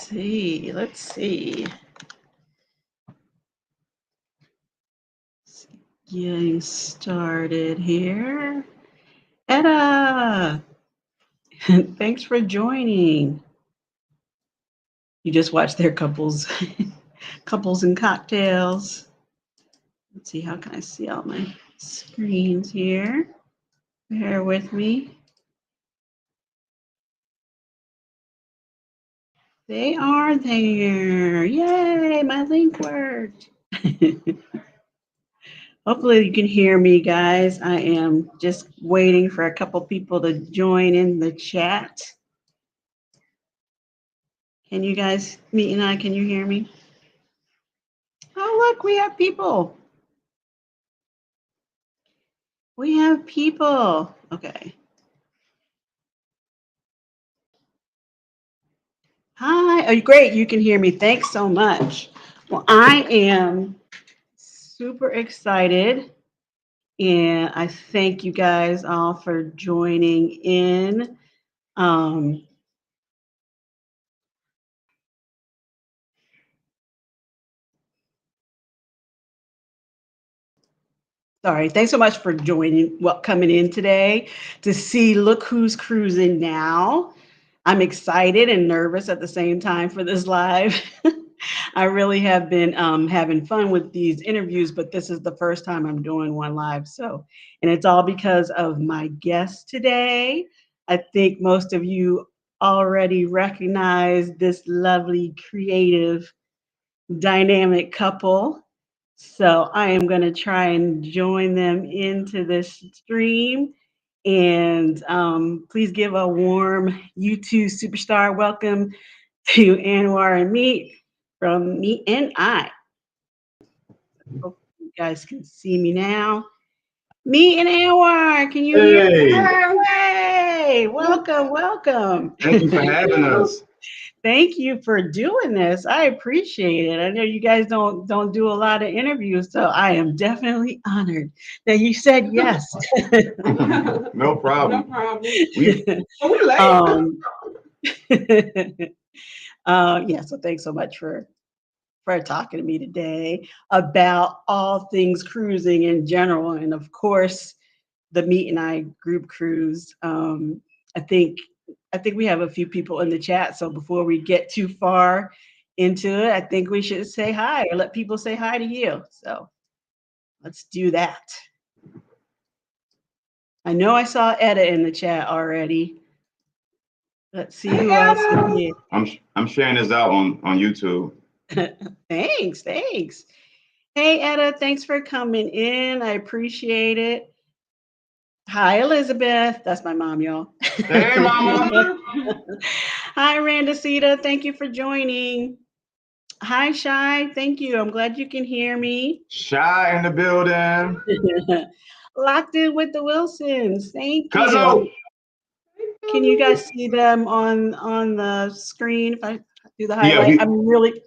see. Let's see. Getting started here. Etta, thanks for joining. You just watched their couples, couples and cocktails. Let's see, how can I see all my screens here? Bear with me. They are there. Yay, my link worked. Hopefully you can hear me, guys. I am just waiting for a couple people to join in the chat. Can you guys, me and I, can you hear me? Oh, look, we have people. We have people. Okay. Hi. Oh, great. You can hear me. Thanks so much. Well, I am super excited. And I thank you guys all for joining in. Sorry, thanks so much for joining, coming in today to see Look Who's Cruising Now. I'm excited and nervous at the same time for this live. I really have been having fun with these interviews, but this is the first time I'm doing one live. So, and it's all because of my guest today. I think most of you already recognize this lovely, creative, dynamic couple. So I am going to try and join them into this stream. And please give a warm YouTube superstar welcome to Anwar and Meet from Me and I. Hope you guys can see me now. Me and Anwar, can you hear me? Hey, welcome, welcome. Thank you for having us. Thank you for doing this. I appreciate it. I know you guys don't do a lot of interviews, so I am definitely honored that you said yes. No problem. No problem. We late. Yeah, so thanks so much for talking to me today about all things cruising in general, and of course, the Meet and I group cruise. I think we have a few people in the chat, so before we get too far into it, I think we should say hi or let people say hi to you. So let's do that. I know I saw Etta in the chat already. Let's see who else is here. I'm sharing this out on YouTube. Thanks. Hey, Etta, thanks for coming in. I appreciate it. Hi, Elizabeth. That's my mom, y'all. Hey, Mama. Hi, Randacita. Thank you for joining. Hi, Shy. Thank you. I'm glad you can hear me. Shy in the building. Locked in with the Wilsons. Thank you. Cuzzo. Can you guys see them on the screen if I do the highlight? Yeah, I'm really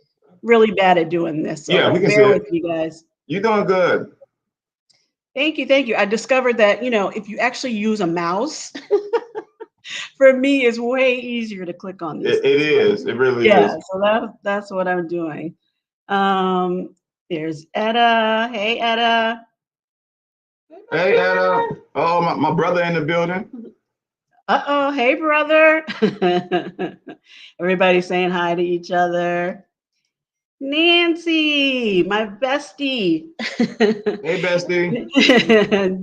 bad at doing this. So yeah, we can bear see with it. you guys. You're doing good. Thank you. I discovered that, if you actually use a mouse, for me, it's way easier to click on this. It is. It really is. Yeah, so that's what I'm doing. There's Etta. Hey, Etta. Hey, Etta. Oh, my brother in the building. Uh-oh. Hey, brother. Everybody saying hi to each other. Nancy, my bestie. Hey, bestie.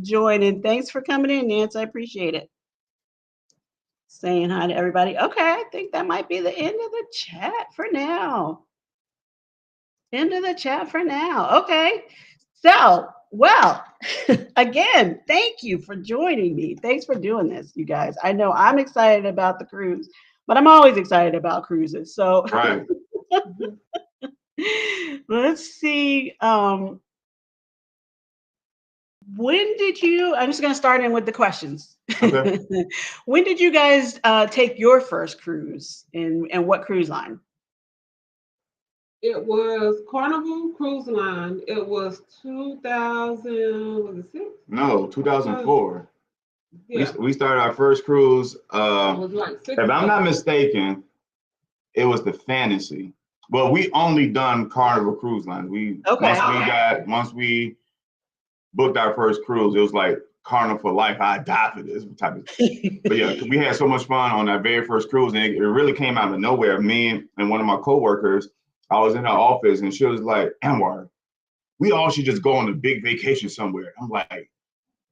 Joining. Thanks for coming in, Nancy. I appreciate it. Saying hi to everybody. Okay, I think that might be the end of the chat for now. Okay. So, well, again, thank you for joining me. Thanks for doing this, you guys. I know I'm excited about the cruise, but I'm always excited about cruises. So, Right. let's see. When did you? I'm just going to start in with the questions. Okay. When did you guys take your first cruise, and what cruise line? It was Carnival Cruise Line. It was 2006? No, 2004. Yeah. We started our first cruise. It was like 6 If I'm not mistaken, it was the Fantasy. Well, we only done Carnival Cruise Lines. Once we booked our first cruise, it was like Carnival for life. I die for this type of. But yeah, we had so much fun on that very first cruise, and it really came out of nowhere. Me and one of my coworkers, I was in her office, and she was like, "Anwar, we all should just go on a big vacation somewhere." I'm like,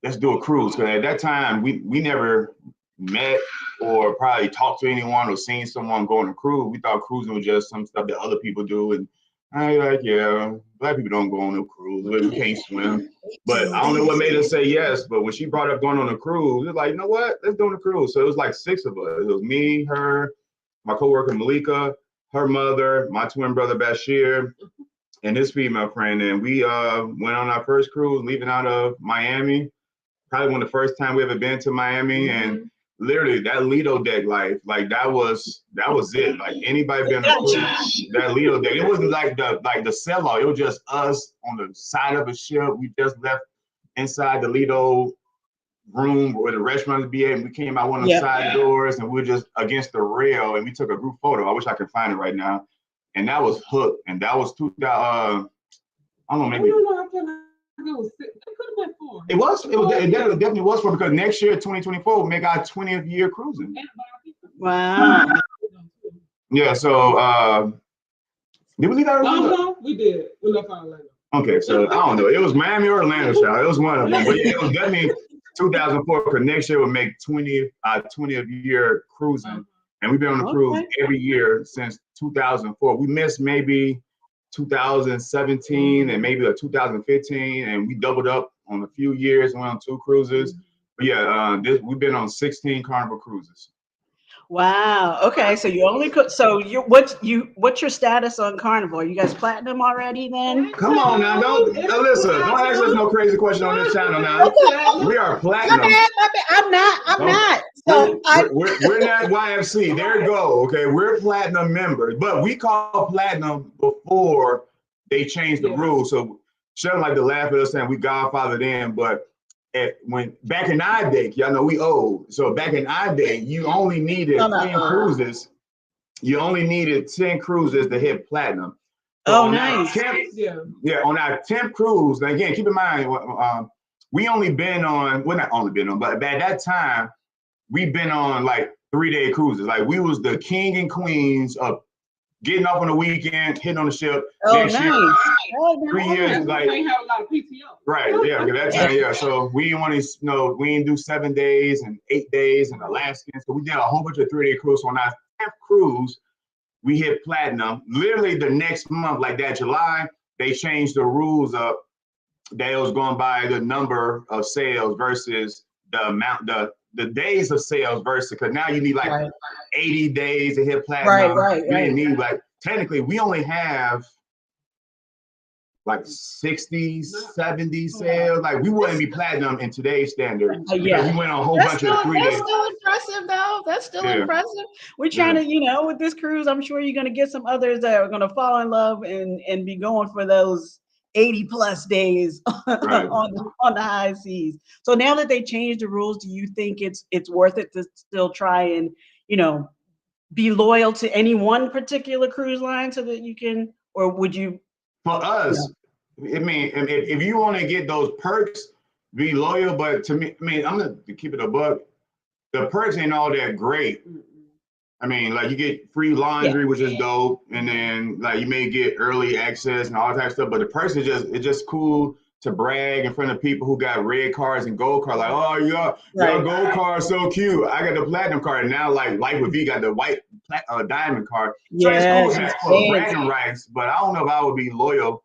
"Let's do a cruise." Because at that time, we never met or probably talked to anyone or seen someone go on a cruise. We thought cruising was just some stuff that other people do, and I like, yeah, black people don't go on no cruise. We can't swim. But I don't know what made us say yes. But when she brought up going on a cruise, we was like, you know what? Let's go on a cruise. So it was like 6 of us. It was me, her, my coworker Malika, her mother, my twin brother Bashir, and his female friend. And we went on our first cruise, leaving out of Miami. Probably one of the first time we ever been to Miami, and literally that Lido deck life, like that was it. Like anybody been on that Lido deck, it wasn't like the sellout. It was just us on the side of a ship. We just left inside the Lido room where the restaurant would be at, and we came out one of the side doors, and we were just against the rail, and we took a group photo. I wish I could find it right now. And that was Hook, and that was 2000. I don't know, maybe. It definitely was for, because next year, 2024, we'll make our 20th year cruising. Wow. Yeah, so did we leave out Orlando? We did. We left out Orlando. Okay, so I don't know. It was Miami or Orlando, child. It was one of them. But yeah, it was definitely 2004, because next year we'll make 20th year cruising. And we've been on the cruise every year since 2004. We missed maybe 2017 and maybe a 2015, and we doubled up on a few years, went on 2 cruises. But yeah, we've been on 16 Carnival cruises. Wow. Okay. So you only could. So what's your status on Carnival? Are you guys platinum already then? Come on now, don't ask us no crazy question on this channel now. Okay. We are platinum. I'm not. So we're not YFC. There you go. Okay, we're platinum members, but we call platinum before they changed the rules. So Sheldon like to laugh at us saying we godfathered in, but when back in our day, y'all know we old. So back in our day, you only needed 10 cruises. You only needed 10 cruises to hit platinum. So nice. On our 10th cruise. Now again, keep in mind, we only been on. Well, not only been on, but at that time, we've been on like 3-day cruises. Like we was the king and queens of getting off on the weekend, hitting on the ship. Next year, 3 years, like they have a lot of PTO. Right, yeah, that time, yeah. So we didn't want to, we didn't do 7 days and 8 days in Alaska. So we did a whole bunch of 3-day cruise. So on our 10th cruise, we hit platinum. Literally the next month, like that July, they changed the rules up. That it was going by the number of sales versus the amount, the days of sales versus, because now you need like 80 days to hit platinum. Right. You need like, technically, we only have like 60, 70 sales. Like we wouldn't be platinum in today's standard. Yeah. We went on a whole bunch of 3 days. That's still impressive though. That's still impressive. We're trying to, with this cruise, I'm sure you're going to get some others that are going to fall in love and be going for those 80 plus days on the high seas. So now that they changed the rules, do you think it's worth it to still try and, be loyal to any one particular cruise line so that you can, or would you? For us, I mean, if you want to get those perks, be loyal. But to me, I mean, I'm going to keep it a buck. The perks ain't all that great. I mean, like you get free laundry, which is dope, and then like you may get early access and all that type of stuff. But the perks is just cool to brag in front of people who got red cards and gold cards. Like, oh, your gold card is so cute. I got the platinum card, and now like Life with V got the white diamond card. So it's cool for bragging rights. But I don't know if I would be loyal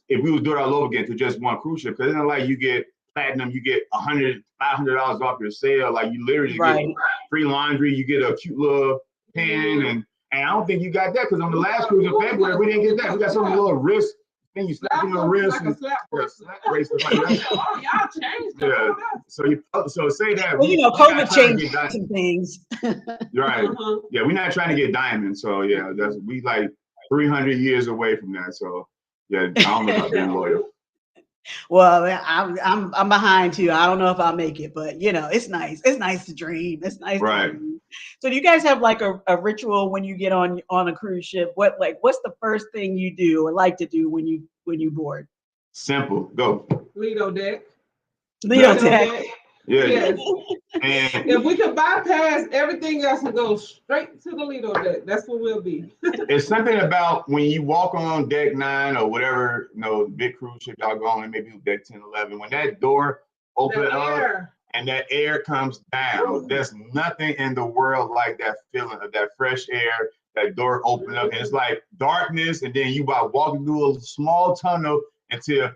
if we would do it all over again to just one cruise ship. Because it's not like you get platinum, you get $500 off your sale. Like you literally get free laundry, you get a cute little pen, and I don't think you got that because on the last cruise in February we didn't get that. We got some little wrist thing you slap on your wrist and slap bracelet like that. Oh, y'all changed that. So say that. Well, COVID changed some things. Right. Yeah, we're not trying to get diamonds. So yeah, we like 300 years away from that. So yeah, I don't know about being loyal. Well, I'm behind you. I don't know if I'll make it, but it's nice. It's nice to dream. It's nice. Right. So do you guys have like a ritual when you get on a cruise ship? What's the first thing you do or like to do when you board? Simple. Go. Lido deck. Leo Yeah. Tech. Yeah. Yes. And If we could bypass everything else and go straight to the Lido deck, that's what we'll be. it's something about when you walk on deck 9 or whatever, big cruise ship y'all go on, maybe deck 10, 11, when that door open The up air. and that air comes down, there's nothing in the world like that feeling of that fresh air, that door open up, and it's like darkness, and then you about walking through a small tunnel until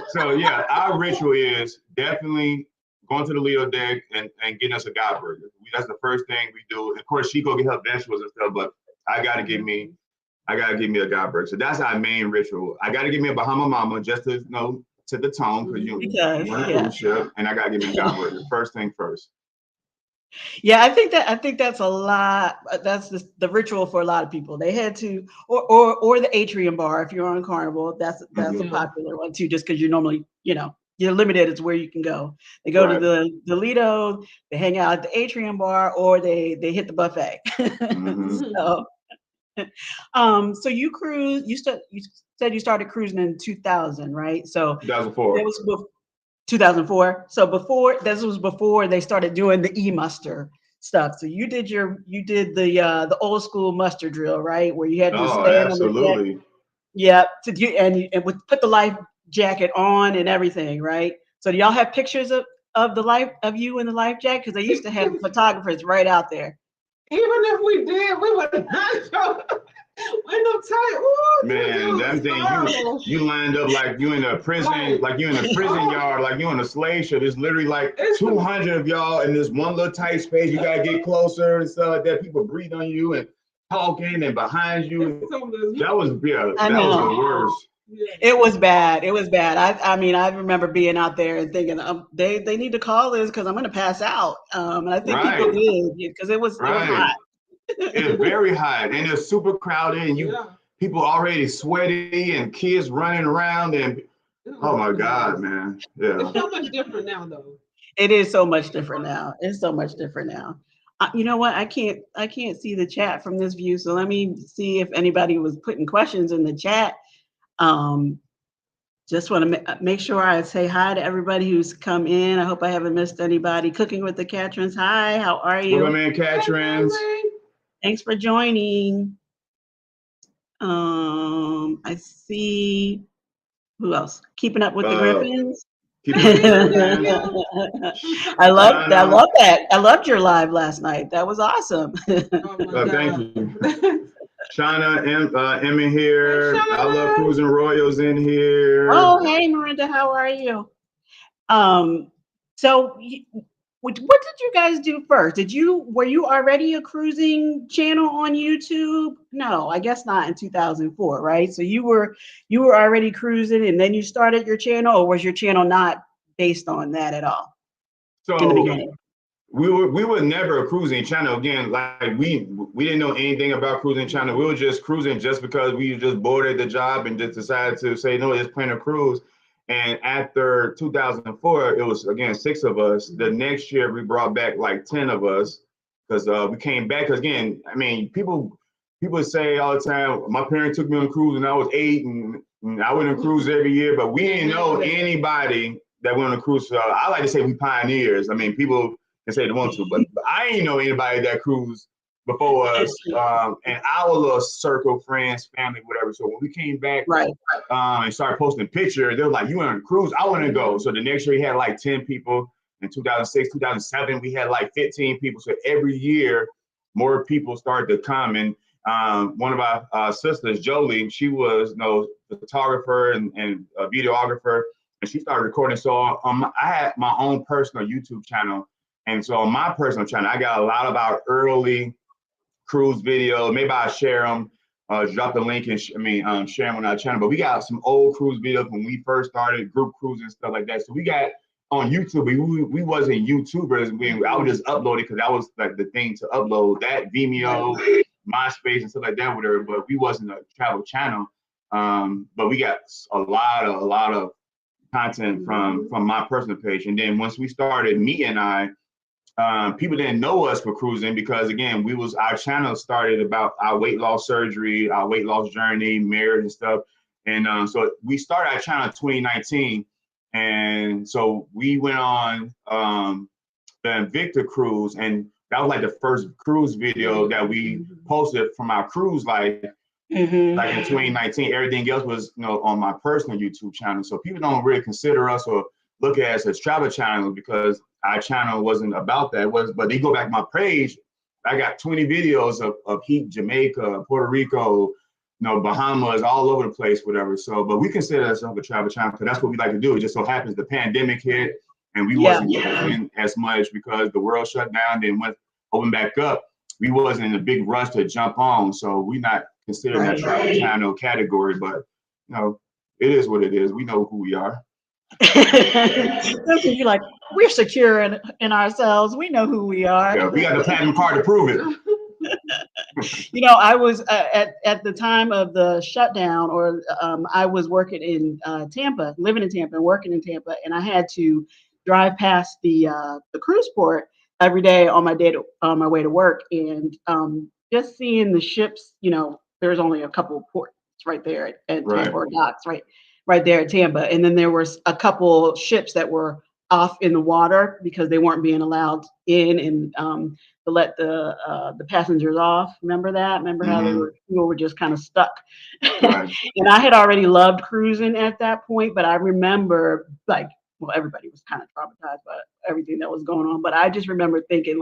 so yeah, our ritual is definitely going to the Lido deck and getting us a God burger. That's the first thing we do. Of course, she go get her vegetables and stuff, but I gotta give me a God burger. So that's our main ritual. I gotta give me a Bahama Mama just to to the tone because you're on a cruise ship, and I gotta give me a God burger. First thing first. Yeah, I think that's a lot. That's the ritual for a lot of people. They head to or the atrium bar if you're on Carnival. That's a popular one too, just because you're normally you're limited as where you can go. They go to the Lido, they hang out at the atrium bar, or they hit the buffet. So, so you cruise. You said you started cruising in 2000, right? So 2004. that was 2004. So this was before they started doing the e-muster stuff. So you did the old school muster drill, right? Where you had to stand on the deck. Yeah, and would put the life jacket on and everything, right? So do y'all have pictures of the life of you in the life jacket? Because they used to have photographers right out there. Even if we did, we would not show. We're no tight. Ooh, Man, that thing you lined up like you in a prison, like you in a prison yard, like you in a slave ship. It's literally like 200 of y'all in this one little tight space. You gotta get closer and stuff like that. People breathe on you and talking and behind you. That was the worst. It was bad. It was bad. I mean, I remember being out there and thinking, they need to call this because I'm going to pass out. And I think people did because it was hot. It's very hot and it's super crowded and people already sweaty and kids running around and oh my God, man. Yeah. It's so much different now though. It is so much different now. It's so much different now. You know what? I can't see the chat from this view. So let me see if anybody was putting questions in the chat. Just want to make sure I say hi to everybody who's come in. I hope I haven't missed anybody. Cooking with the Catrins. Hi, how are you? Welcome in, Catrins. Thanks for joining. I see who else? Keeping up with the Griffins. I love that. I loved your live last night. That was awesome. Thank you. Shauna, Emma here. I love Cruising Royals in here. Oh, hey, Miranda, how are you? So what did you guys do first? Were you already a cruising channel on YouTube? No, I guess not in 2004, right? So you were already cruising and then you started your channel, or was your channel not based on that at all? So in the beginning? We were never a cruising channel. Again, like we didn't know anything about cruising channel. We were just cruising just because we just bored at the job and just decided to say, no, let's plan a cruise. And after 2004, it was again 6 of us. The next year we brought back like 10 of us because we came back. Because again, I mean, people say all the time, my parents took me on a cruise when I was 8, and I went on a cruise every year, but we didn't know anybody that went on a cruise. So I like to say we pioneers. I mean, people can say they want to, but I ain't know anybody that cruised before us, and our little circle, friends, family, whatever. So when we came back and started posting pictures, they were like, you went on a cruise? I want to go. So the next year we had like 10 people. In 2006, 2007, we had like 15 people. So every year, more people started to come. And one of our sisters, Jolie, she was a photographer and a videographer, and she started recording. So I had my own personal YouTube channel. And so on my personal channel, I got a lot of our early cruise videos. Maybe I'll share them, drop the link and share them on our channel. But we got some old cruise videos when we first started, group cruise and stuff like that. So we got on YouTube, we wasn't YouTubers. I would just upload it because that was like the thing to upload, that Vimeo, MySpace and stuff like that with her. But we wasn't a travel channel. But we got a lot of content from my personal page. And then once we started, me and I, people didn't know us for cruising because again, our channel started about our weight loss surgery, our weight loss journey, marriage and stuff. And so we started our channel in 2019. And so we went on the Invicta cruise, and that was like the first cruise video that we posted from our cruise life. Like in 2019, everything else was, on my personal YouTube channel. So people don't really consider us or look at us as travel channel because our channel wasn't about that. But they go back to my page, I got 20 videos of Heat, Jamaica, Puerto Rico, Bahamas, all over the place, whatever. So, but we consider ourselves a travel channel because that's what we like to do. It just so happens the pandemic hit and we wasn't cruising as much because the world shut down, then went open back up. We wasn't in a big rush to jump on. So we not considered that travel channel category, but it is what it is. We know who we are. You're like, we're secure in ourselves. We know who we are. Yeah, we got the platinum card to prove it. I was at the time of the shutdown, or I was working in Tampa, living in Tampa and working in Tampa, and I had to drive past the cruise port every day on my way to work, and just seeing the ships. There's only a couple of ports right there at Tampa, or docks right there at Tampa, and then there was a couple ships that were off in the water because they weren't being allowed in, and to let the passengers off. Remember that? Remember how people were just kind of stuck? Right. And I had already loved cruising at that point, but I remember everybody was kind of traumatized by everything that was going on. But I just remember thinking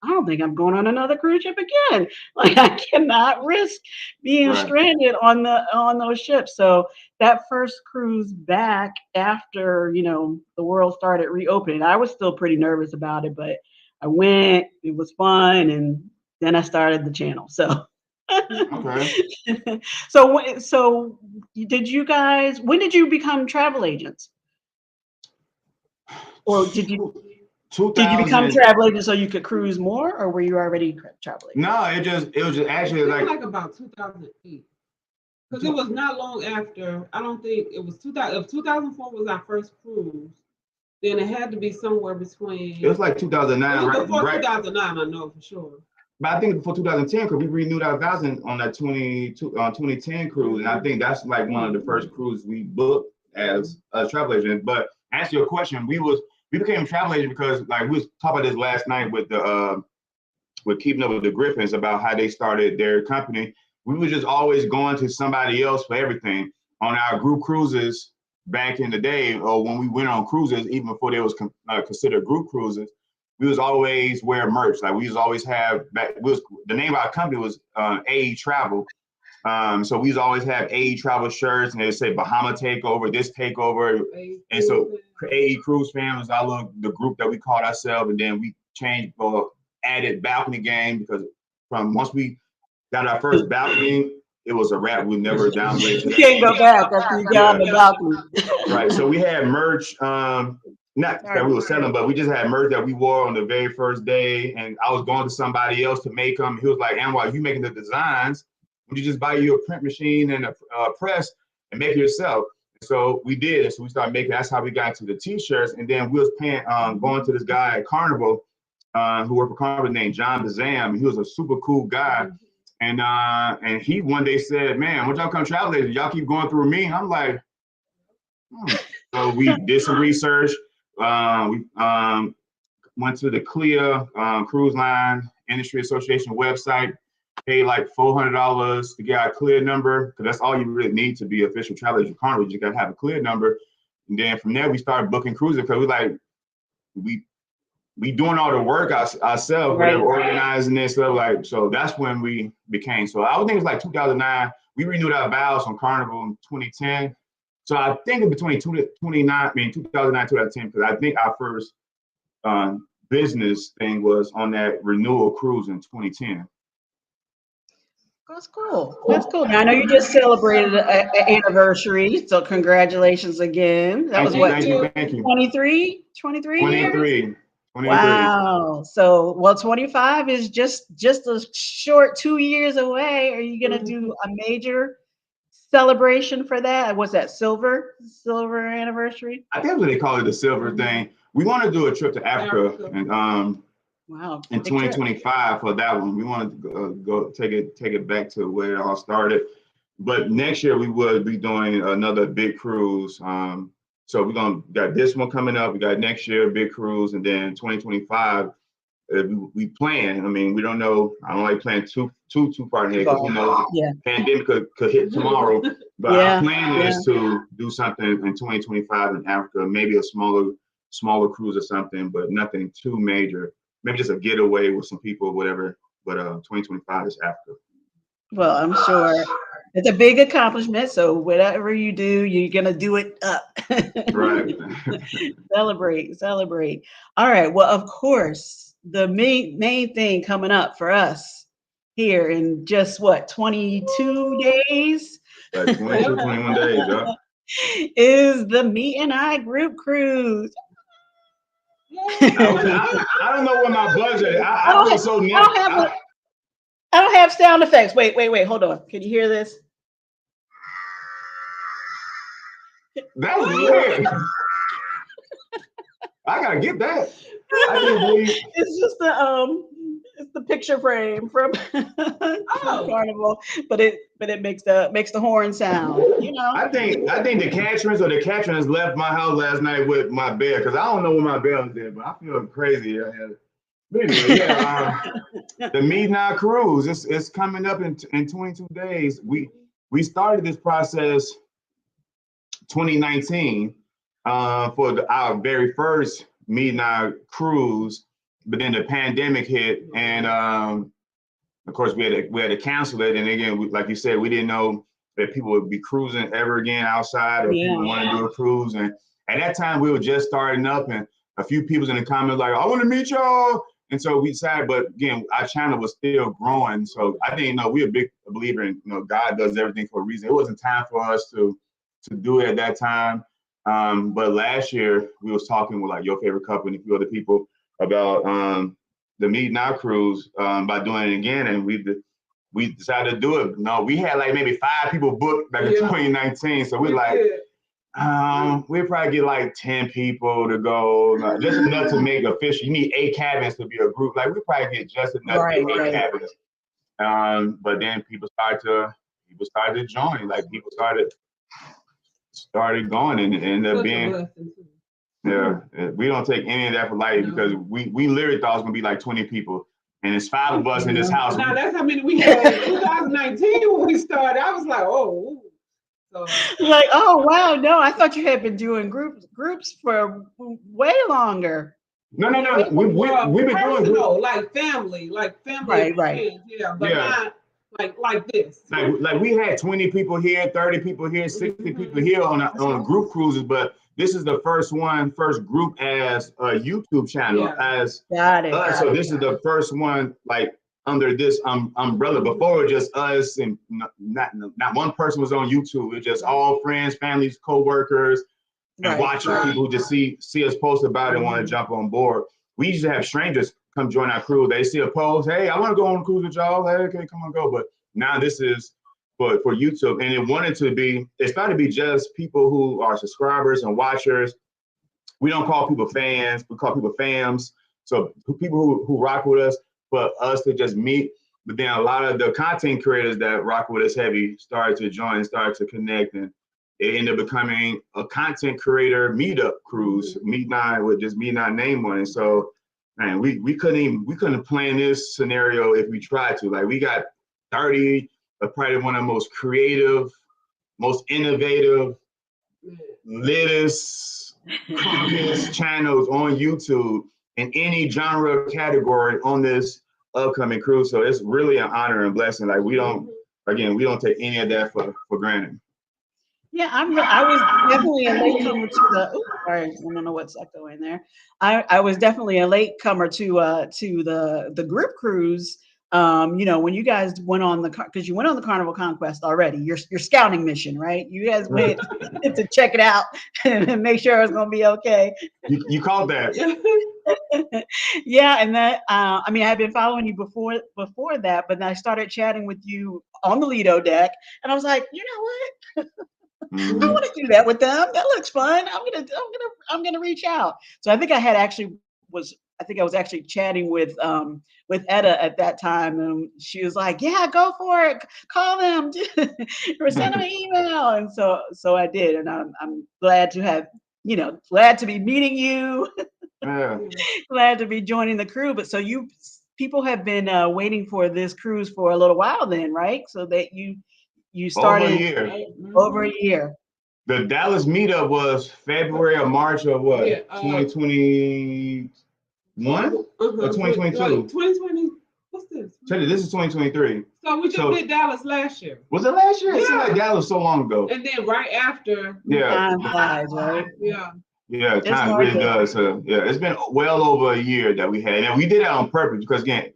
I don't think I'm going on another cruise ship again. I cannot risk being stranded on those ships. So that first cruise back after, the world started reopening, I was still pretty nervous about it, but I went, it was fun. And then I started the channel. So, okay. So when did you become travel agents? Or did you become travel agent so you could cruise more, or were you already travel agent? No, it was just actually like about 2008. Because it was not long after. I don't think it was 2000. If 2004 was our first cruise, then it had to be somewhere between. It was like 2009, right? Before 2009, I know for sure. But I think before 2010, because we renewed our vows on that 2010 cruise, and I think that's like one of the first cruises we booked as a travel agent. But to answer your question, we became travel agent because we was talking about this last night with Keeping Up with the Griffins about how they started their company. We were just always going to somebody else for everything. On our group cruises back in the day, or when we went on cruises, even before they was considered group cruises, we was always wear merch. We was always have the name of our company was AE Travel. So we always have AE Travel shirts, and they say Bahama Takeover, this takeover, and so AE Cruise Fam was the group that we called ourselves, and then we changed added balcony game because from once we got our first balcony, it was a wrap. We never downgrade. You can't go back after you got on the balcony. Right. So we had merch, not that we were selling, but we just had merch that we wore on the very first day. And I was going to somebody else to make them. He was like, "Anwar, you making the designs? Would you just buy you a print machine and a press and make it yourself?" So we did. And so we started making. That's how we got into the T-shirts. And then we was going to this guy at Carnival who worked for Carnival named John Bazam. He was a super cool guy. And he one day said, "Man, when y'all come travel agents, y'all keep going through me." I'm like, So we did some research. We went to the CLIA Cruise Line Industry Association website, paid like $400 to get our CLIA number, because that's all you really need to be official travel agent Carnival. You just gotta have a CLIA number. And then from there, we started booking cruises because we doing all the work ourselves, right. Organizing this stuff. So that's when we became. So I would think it was like 2009. We renewed our vows on Carnival in 2010. So I think in between 2009, 2010, because I think our first business thing was on that renewal cruise in 2010. That's cool. That's cool. Now, I know you just celebrated an anniversary, so congratulations again. That was what? Thank you. 23 years? 23. Wow. So, 25 is just a short 2 years away. Are you going to do a major celebration for that? What's that, silver anniversary? I think that's what they call it, the silver thing. We want to do a trip to Africa. And Wow. In 2025 for that one. We wanted to go take it back to where it all started. But next year we will be doing another big cruise. So got this one coming up. We got next year big cruise, and then 2025 we plan. I mean, we don't know. I don't like planning too far ahead because who knows? Yeah. Pandemic could hit tomorrow. But Yeah, our plan is to do something in 2025 in Africa, maybe a smaller cruise or something, but nothing too major. Maybe just a getaway with some people, whatever. But 2025 is Africa. Well, I'm sure it's a big accomplishment. So whatever you do, you're gonna do it up. Right. Celebrate. All right. Well, of course, the main thing coming up for us here in just what 22 days. Like 22, 21 days, yeah. Is the Me and I group cruise. I don't know what my budget. I was so nervous. I don't have sound effects. Wait. Hold on. Can you hear this? That's weird. I gotta get that. I can't believe It's just it's the picture frame from Carnival, but it makes the horn sound. You know. I think the Catrins left my house last night with my bear because I don't know where my bear is at, but I feel crazy. But anyway, the Midnight Cruise. It's coming up in 22 days. We started this process 2019 for our very first Midnight Cruise, but then the pandemic hit, and of course we had to cancel it. And again, like you said, we didn't know that people would be cruising ever again outside, or people want to do a cruise. And at that time, we were just starting up, and a few people in the comments like, "I want to meet y'all." And so we decided, but again, our channel was still growing. So I didn't know, we're a big believer in, God does everything for a reason. It wasn't time for us to do it at that time. But last year we was talking with like Your Favorite Couple and a few other people about the Meet Now cruise by doing it again. And we decided to do it. No, we had like maybe 5 people booked back in 2019. So we're like, we'd probably get like 10 people to go, just enough to make official. You need 8 cabins to be a group. Like we probably get just enough to get 8 cabins. But then people started to join. Like people started going and ended up being. We don't take any of that for light because we literally thought it was gonna be like 20 people. And it's 5 of us in this house. Now that's how many we had in 2019 when we started. I was like, oh. So, like, oh wow, no, I thought you had been doing groups for way longer. No. We've been doing groups. like family, right. Friends, but not like this. Like we had 20 people here, 30 people here, 60 people here on group cruises, but this is the first group as a YouTube channel as us. So this is the first one like under this umbrella. Before it was just us and not one person was on YouTube. It was just all friends, families, co-workers, and watching people who just see us post about it and want to jump on board. We used to have strangers come join our crew. They see a post, hey, I want to go on a cruise with y'all. Hey, okay, come on, go. But now this is for YouTube, and it started to be just people who are subscribers and watchers. We don't call people fans, we call people fams. So people who rock with us, for us to just meet. But then a lot of the content creators that rock with us heavy started to join, started to connect, and it ended up becoming a content creator meetup cruise, Midnight with just Midnight name on it. So man, we couldn't plan this scenario if we tried to. Like we got 30 of probably one of the most creative, most innovative, littest, crunkiest channels on YouTube in any genre category on this upcoming cruise. So it's really an honor and blessing. Like we don't take any of that for granted. Yeah, I was definitely a latecomer to the. Sorry, I don't know what's echoing there. I was definitely a latecomer to the group cruise. When you guys went on because you went on the Carnival Conquest already, your scouting mission, right? You guys went to check it out and make sure it was gonna be okay. You called that. Yeah, and that I had been following you before that, but then I started chatting with you on the Lido deck, and I was like, you know what? I want to do that with them. That looks fun. I'm gonna reach out. So I think I had actually was I think I was actually chatting with Etta at that time, and she was like, "Yeah, go for it. Call them or send them an email." And so I did, and I'm glad to have, glad to be meeting you, Yeah. glad to be joining the crew. But so people have been waiting for this cruise for a little while, then, right? So that you Over a started year. over a year. The Dallas meetup was February or March of what? Yeah, 2021 or 2022? 2020. What's this? This is 2023. So we just did Dallas last year. Was it last year? It seemed Yeah. like Dallas so long ago. And then right after. Yeah. Time flies, right? Yeah. Yeah, It's time hard really to- does. Yeah, it's been well over a year that we had, and we did that on purpose because again,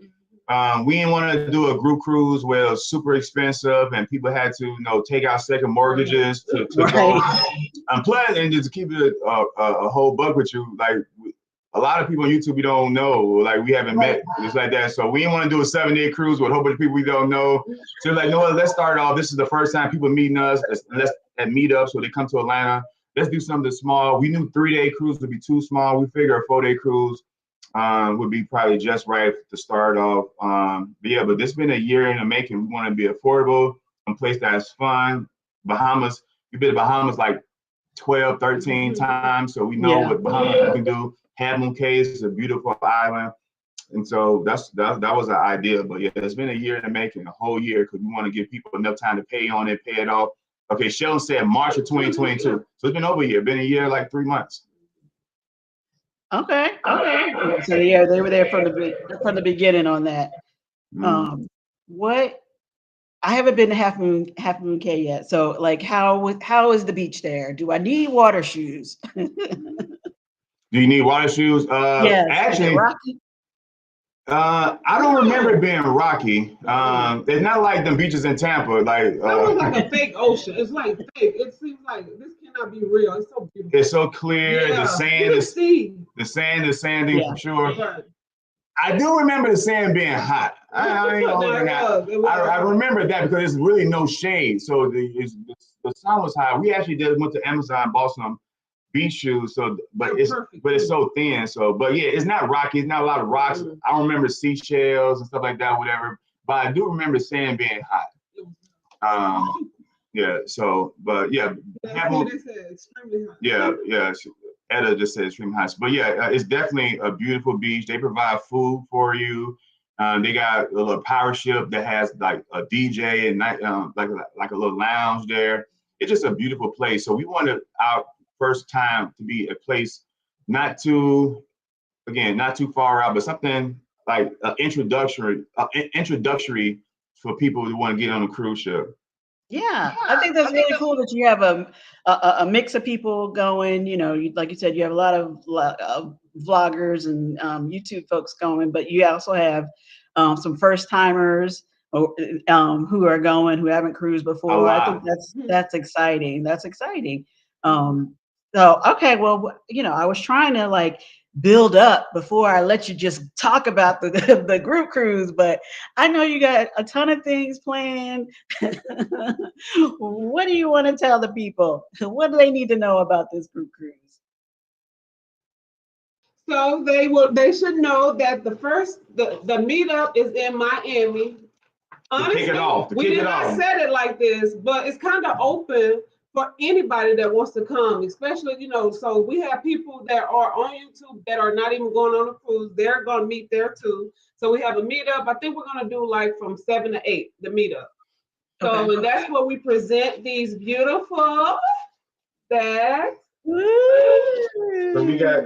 we didn't want to do a group cruise where it was super expensive and people had to, take out second mortgages to go. Plus, and just to keep it a whole buck with you, like a lot of people on YouTube we don't know, like we haven't met, just like that. So we didn't want to do a 7-day cruise with a whole bunch of people we don't know. So like, no, let's start off. This is the first time people meeting us. Let's at meetups where they come to Atlanta. Let's do something small. We knew 3-day cruise would be too small. We figured a 4-day cruise would be probably just right to start off. But this has been a year in the making. We want to be affordable, a place that's fun. Bahamas, we've been to Bahamas like 12, 13 times. So we know what Bahamas can do. Half Moon Cays is a beautiful island. And so that was the idea. But yeah, it's been a year in the making, a whole year, because we want to give people enough time to pay on it, pay it off. Okay, Sheldon said March of 2022. So it's been over a year, been a year, like 3 months. Okay. So yeah, they were there from the beginning on that. What I haven't been to Half Moon Cay yet. So like, how is the beach there? Do I need water shoes? Do you need water shoes? Yes. Actually, is it rocky? I don't remember it being rocky. It's not like the beaches in Tampa. Like it was like a fake ocean. It's like fake. It seems like this cannot be real. It's so beautiful. It's so clear. Yeah. The sand is sandy for sure. Right. I do remember the sand being hot. I remember that because there's really no shade. So the sun was hot. We actually went to Amazon, bought some beach shoes. So, but it's so thin. So, but yeah, it's not rocky. It's not a lot of rocks. I don't remember seashells and stuff like that, whatever. But I do remember sand being hot. Yeah. So, but yeah, Etta just said extremely hot. But yeah, it's definitely a beautiful beach. They provide food for you. They got a little power ship that has like a DJ and night, like a little lounge there. It's just a beautiful place. So we wanted our first time to be a place not too far out, but something like introductory for people who want to get on a cruise ship. Yeah, I think that's really cool that you have a mix of people going. Like you said, you have a lot of vloggers and YouTube folks going, but you also have some first timers who are going, who haven't cruised before. I think that's exciting. That's exciting. So okay, well, I was trying to like build up before I let you just talk about the group cruise, but I know you got a ton of things planned. What do you want to tell the people? What do they need to know about this group cruise? So they should know that the meetup is in Miami. Honestly, kick it off. We did not set it like this, but it's kind of open for anybody that wants to come, especially, so we have people that are on YouTube that are not even going on a cruise. They're going to meet there too. So we have a meetup. I think we're going to do like from 7 to 8, the meetup. So and that's where we present these beautiful bags. So we got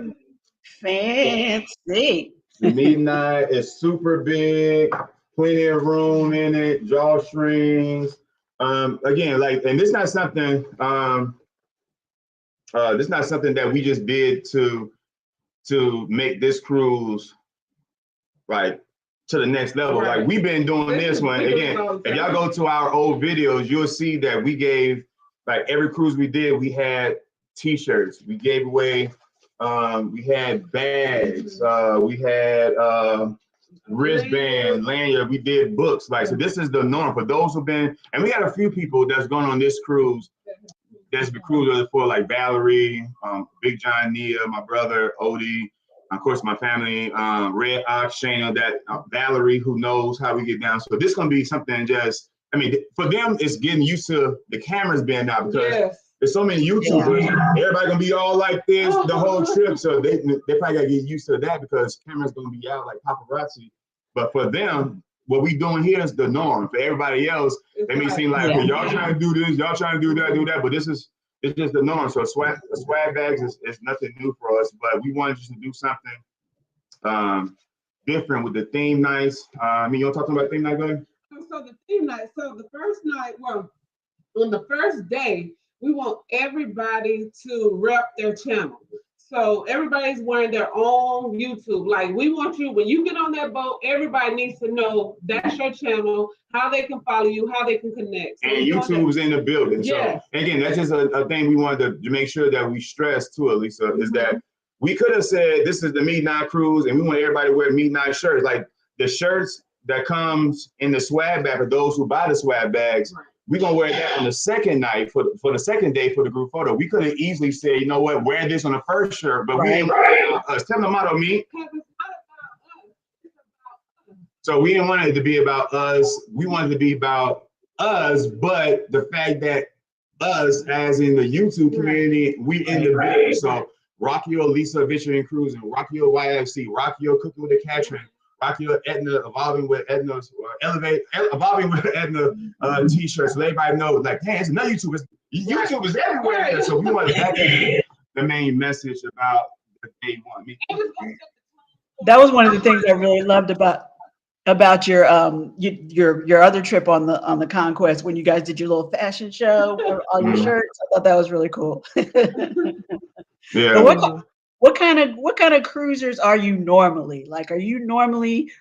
fancy. The midnight is super big, plenty of room in it, drawstrings. Again, and this is not something. This is not something that we just did to make this cruise like to the next level. Right. Like we've been doing this one again. If y'all go to our old videos, you'll see that we gave every cruise we did. We had T-shirts. We gave away. We had bags. We had wristband, lanyard. We did books. So this is the norm for those who've been. And we had a few people that's going on this cruise. That's the cruise for like Valerie, Big John, Nia, my brother Odie, Of course, my family, Red Ox, Shayna, that Valerie, who knows how we get down. So this gonna be something just, I mean, for them, it's getting used to the cameras being out because there's so many YouTubers. Everybody gonna be all like this the whole trip. So they probably gotta get used to that because cameras gonna be out like paparazzi. But for them, what we doing here is the norm. For everybody else, they may seem like, okay, y'all trying to do this, y'all trying to do that. But it's just the norm. So swag bags is nothing new for us, but we wanted just to do something different with the theme nights. I mean, you're talking about theme night, going? So the theme night, so the first night, well, on the first day, we want everybody to rep their channel. So everybody's wearing their own YouTube. Like we want you, when you get on that boat, everybody needs to know that's your channel, how they can follow you, how they can connect. So and YouTube's in the building. So again, that's just a thing we wanted to make sure that we stress too, Alisa, is that we could have said this is the Midnight Cruise and we want everybody to wear Midnight shirts. Like the shirts that comes in the swag bag for those who buy the swag bags. We're gonna wear that on the second night for the second day for the group photo. We could have easily said, you know what, wear this on the first shirt, but we didn't us. Tell them the motto, me. So we didn't want it to be about us. We wanted it to be about us, but the fact that us, as in the YouTube community, we in the building. So Rockio, Alisa, Adventure and Cruising, Rockio YFC, Rockio Cooking with the Catherine, Rockio Edna, Evolving with Edna's, Evolving with Edna t-shirts. So everybody knows, like, hey, it's another YouTuber. YouTube is everywhere. So we want that to be the main message about the day one. That was one of the things I really loved about your other trip on the Conquest when you guys did your little fashion show for all your shirts. I thought that was really cool. Yeah. But what kind of cruisers are you normally? Like, are you normally,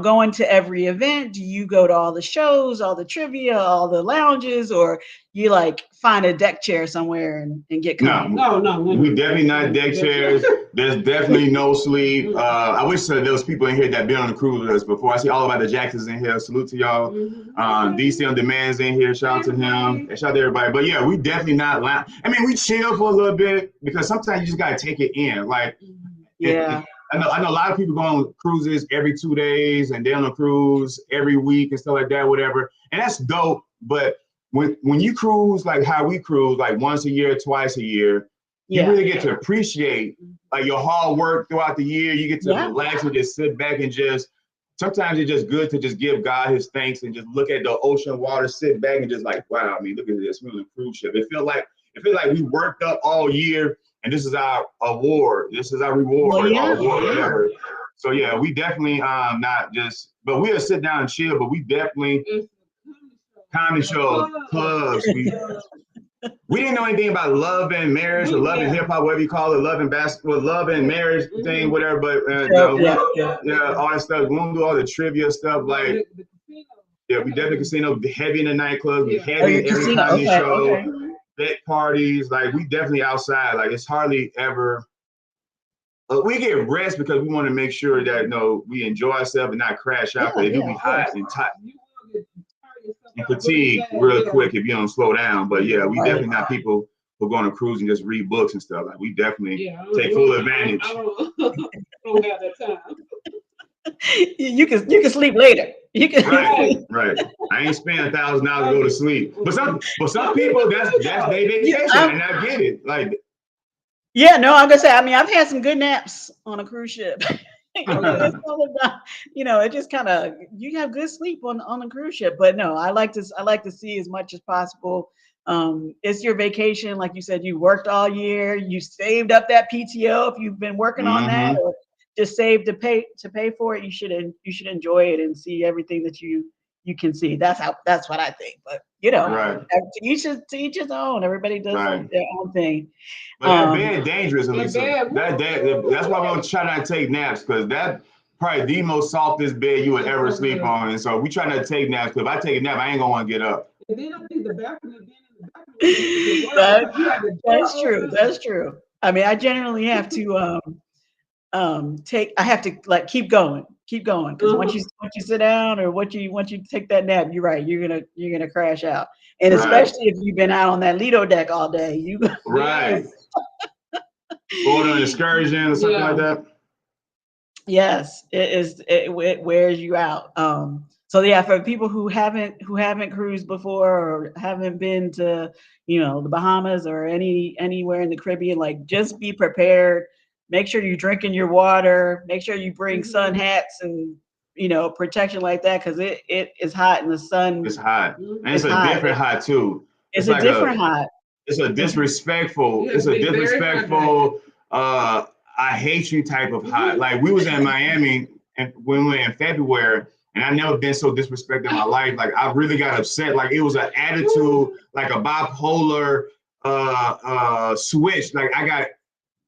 going to every event? Do you go to all the shows, all the trivia, all the lounges, or you like find a deck chair somewhere and get comfy? No. We definitely not deck chairs. There's definitely no sleep. I wish there was people in here that been on the cruise with us before. I see all about the Jacksons in here. Salute to y'all. DC on Demand's in here. Shout out to him. And shout out to everybody. But yeah, we definitely not lounge. I mean, we chill for a little bit because sometimes you just gotta take it in. Like, I know a lot of people go on cruises every 2 days and they're on a cruise every week and stuff like that, whatever. And that's dope. But when you cruise like how we cruise, like once a year, twice a year, you really get to appreciate like your hard work throughout the year. You get to relax and just sit back and just, sometimes it's just good to just give God his thanks and just look at the ocean water, sit back and just like, wow, I mean, look at this, we're on a cruise ship. It feels like we worked up all year and this is our award. This is our reward. Whatever. So yeah, we definitely not just, but we'll sit down and chill, but we definitely comedy show, clubs. We didn't know anything about love and marriage or love and hip hop, whatever you call it, love and basketball, love and marriage thing, whatever. But all that stuff. We won't do all the trivia stuff. Like, we definitely casino, heavy in the nightclubs, we heavy in every comedy show, big parties. Like, we definitely outside. Like, it's hardly ever. We get rest because we want to make sure that we enjoy ourselves and not crash out. Because it do be hot and tight. And fatigue real quick if you don't slow down. But yeah, we definitely not people who go on a cruise and just read books and stuff. Like, we definitely take full advantage. I don't have that time. You can sleep later. You can right. I ain't spend $1,000 to go to sleep. But some people that's their vacation, and I get it. Like, I'm gonna say. I mean, I've had some good naps on a cruise ship. It's all about, it just kind of, you have good sleep on a cruise ship. But no, I like to see as much as possible. It's your vacation, like you said. You worked all year. You saved up that PTO if you've been working on that, or just saved to pay for it. You should enjoy it and see everything that you can see. That's what I think. But to each his own. Everybody does their own thing. But that bed dangerous, Alisa. That's why we don't try not to take naps, because that's probably the most softest bed you would ever sleep on. And so we try not to take naps, because if I take a nap, I ain't gonna want to get up. And then I think the bathroom. That's true. That's true. I mean, I generally have to I have to like keep going, because once you sit down or once you take that nap, you're right, you're gonna crash out. And especially if you've been out on that Lido deck all day, Go on an excursion or something like that. Yes, it wears you out. So yeah, for people who haven't cruised before or haven't been to, the Bahamas or anywhere in the Caribbean, like just be prepared. Make sure you're drinking your water. Make sure you bring sun hats and protection like that, because it is hot in the sun. It's hot, and it's It's a hot. different hot too. It's a different hot. It's a disrespectful. It's a disrespectful. I hate you type of hot. Like we was in Miami and when we were in February, and I never been so disrespected in my life. Like I really got upset. Like it was an attitude, like a bipolar switch. Like I got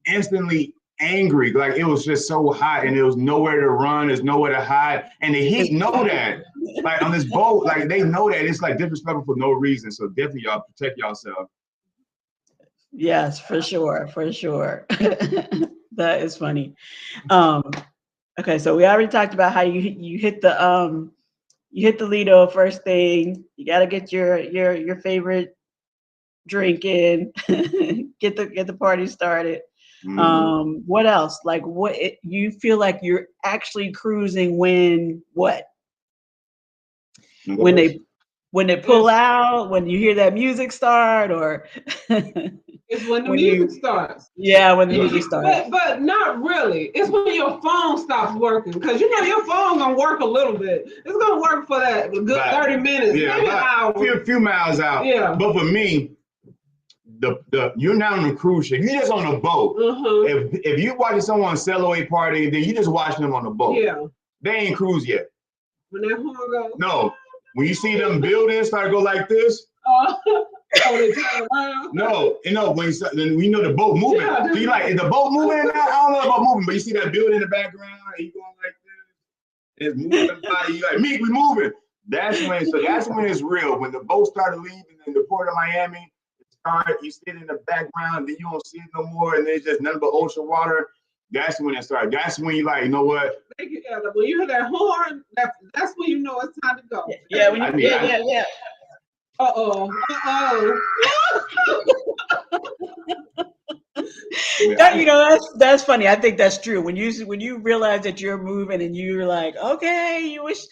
instantly angry. Like it was just so hot, and there was nowhere to run. There's nowhere to hide, and the heat know that. Like on this boat, like they know that it's like disrespectful for no reason. So definitely y'all protect yourself. Yes, for sure, for sure. That is funny. Okay, so we already talked about how you hit the Lido first thing. You got to get your favorite drink in, get the party started. What else? Like you feel like you're actually cruising when what? When they pull out, when you hear that music start, or it's when the music starts. Yeah, when the music starts. But not really. It's when your phone stops working, because your phone gonna work a little bit. It's gonna work for that good 30 minutes, maybe an hour. A few miles out. Yeah. But for me, you're not on a cruise ship. You're just on a boat. If you watching someone sell away party, then you just watching them on the boat. Yeah. They ain't cruise yet. When that horn goes. No. When you see them buildings start to go like this. They turn around. No, then we know the boat moving. Yeah, so you like, is the boat moving? I don't know about moving, but you see that building in the background, and you going like this. It's moving by you like, we moving. That's when it's real. When the boat started leaving in the port of Miami, you sit in the background, then you don't see it no more, and there's just nothing but ocean water. That's when it started. That's when you like, you know what? When you hear that horn, that's when you know it's time to go. Yeah, yeah. That's funny. I think that's true. When you realize that you're moving and you're like, okay, you wish,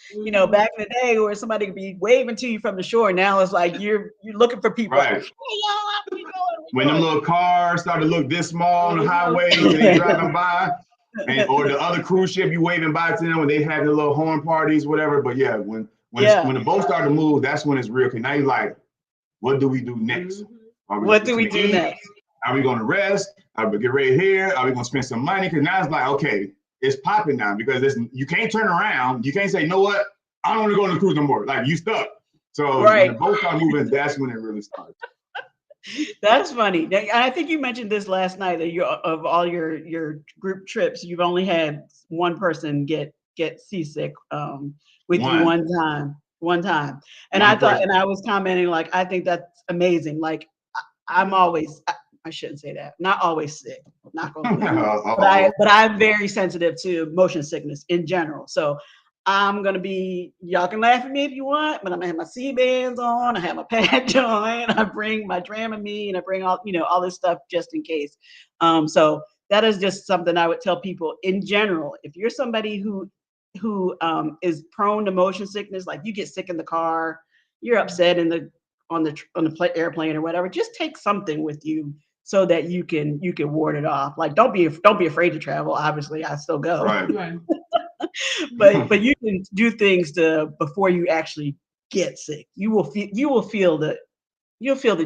back in the day where somebody could be waving to you from the shore. Now it's like you're looking for people. Right. Like, hey, yo, when them little cars start to look this small on the highway and they driving by, or the other cruise ship you waving by to them when they have the little horn parties, whatever. But yeah, when the boat start to move, that's when it's real. Cause now you're like, what do we do next? What do we do next? Are we going to rest? Are we get ready here? Are we going to spend some money? Because now it's like, okay, it's popping now because you can't turn around. You can't say, you know what? I don't want to go on the cruise no more. Like you stuck. So when the boat start moving, that's when it really starts. That's funny. I think you mentioned this last night that of all your group trips, you've only had one person get seasick with you one time. And I thought, and I was commenting like, I think that's amazing. Like I'm always, I shouldn't say that, not always sick, not going to but I'm very sensitive to motion sickness in general. So I'm going to be, y'all can laugh at me if you want, but I'm going to have my C-bands on. I have my patch on. I bring my Dramamine, and I bring all this stuff just in case. So that is just something I would tell people in general. If you're somebody who is prone to motion sickness, like you get sick in the car, you're upset on the airplane or whatever, just take something with you so that you can ward it off. Like don't be afraid to travel. Obviously, I still go. Right. but you can do things before you actually get sick. You'll feel the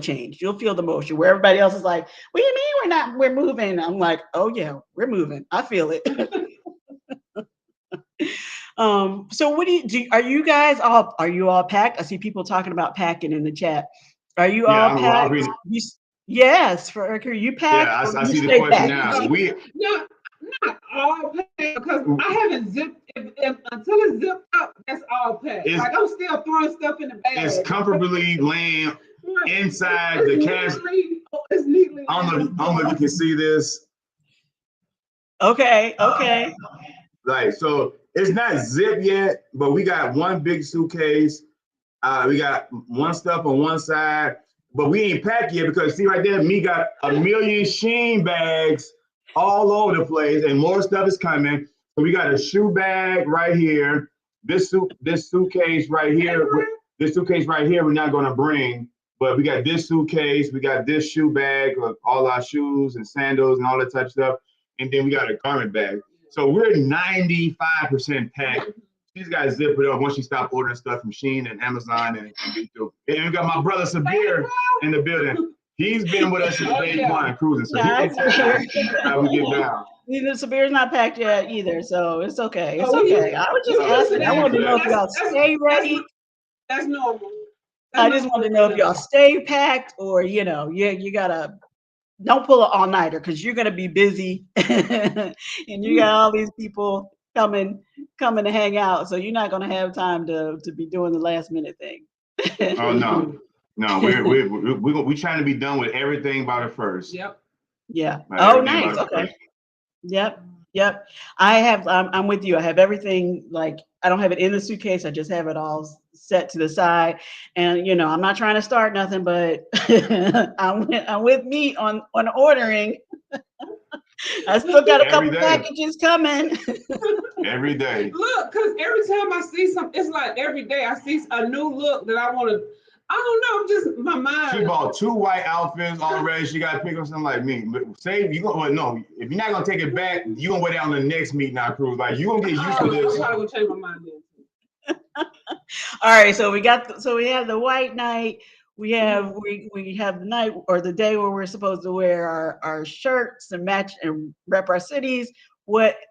change. You'll feel the motion where everybody else is like, what do you mean we're moving? I'm like, oh yeah, we're moving. I feel it. So what are you guys all packed? I see people talking about packing in the chat. Are you all packed? Yes, are you packed? Yeah, I see the question now. Not all packed, because I haven't zipped until it's zipped up. That's all packed. Like I'm still throwing stuff in the bag. It's comfortably laying inside the cash. It's neatly. I don't know if you can see this. Okay. Like so, it's not zipped yet, but we got one big suitcase. We got one stuff on one side, but we ain't packed yet because see right there, me got a million Sheen bags all over the place, and more stuff is coming. So we got a shoe bag right here. This suitcase right here. This suitcase right here, we're not gonna bring, but we got this suitcase. We got this shoe bag of all our shoes and sandals and all that type of stuff, and then we got a garment bag. So we're 95% packed. She's got to zip it up once she stopped ordering stuff from Shein and Amazon and B2. And we got my brother Sabir in the building. He's been with us since day one cruising, so he can tell how we get down. Neither Sabir's not packed yet either, so it's okay. It's okay. I was just asking. I wanted to know if y'all stay ready. That's normal. I just wanted to know if y'all stay packed or, you know, you gotta, don't pull an all-nighter because you're gonna be busy and you got all these people coming to hang out, so you're not gonna have time to be doing the last minute thing. Oh no, we're trying to be done with everything by the first. Yep. Yeah. Oh, nice. Okay. Yep. I'm with you. I have everything, like, I don't have it in the suitcase. I just have it all set to the side. And, you know, I'm not trying to start nothing, but I'm with me on ordering. I still got a couple packages coming. Every day. Look, because every time I see something, it's like every day I see a new look that I want to. I don't know. I'm just my mind. She bought 2 white outfits already. She got to pick up something like me. But say you gonna no. If you're not gonna take it back, you gonna wait on the next meet now cruise. Like you gonna get used to this. I'm probably gonna change my mind then. All right, so we have the white night. We have the night or the day where we're supposed to wear our shirts and match and rep our cities.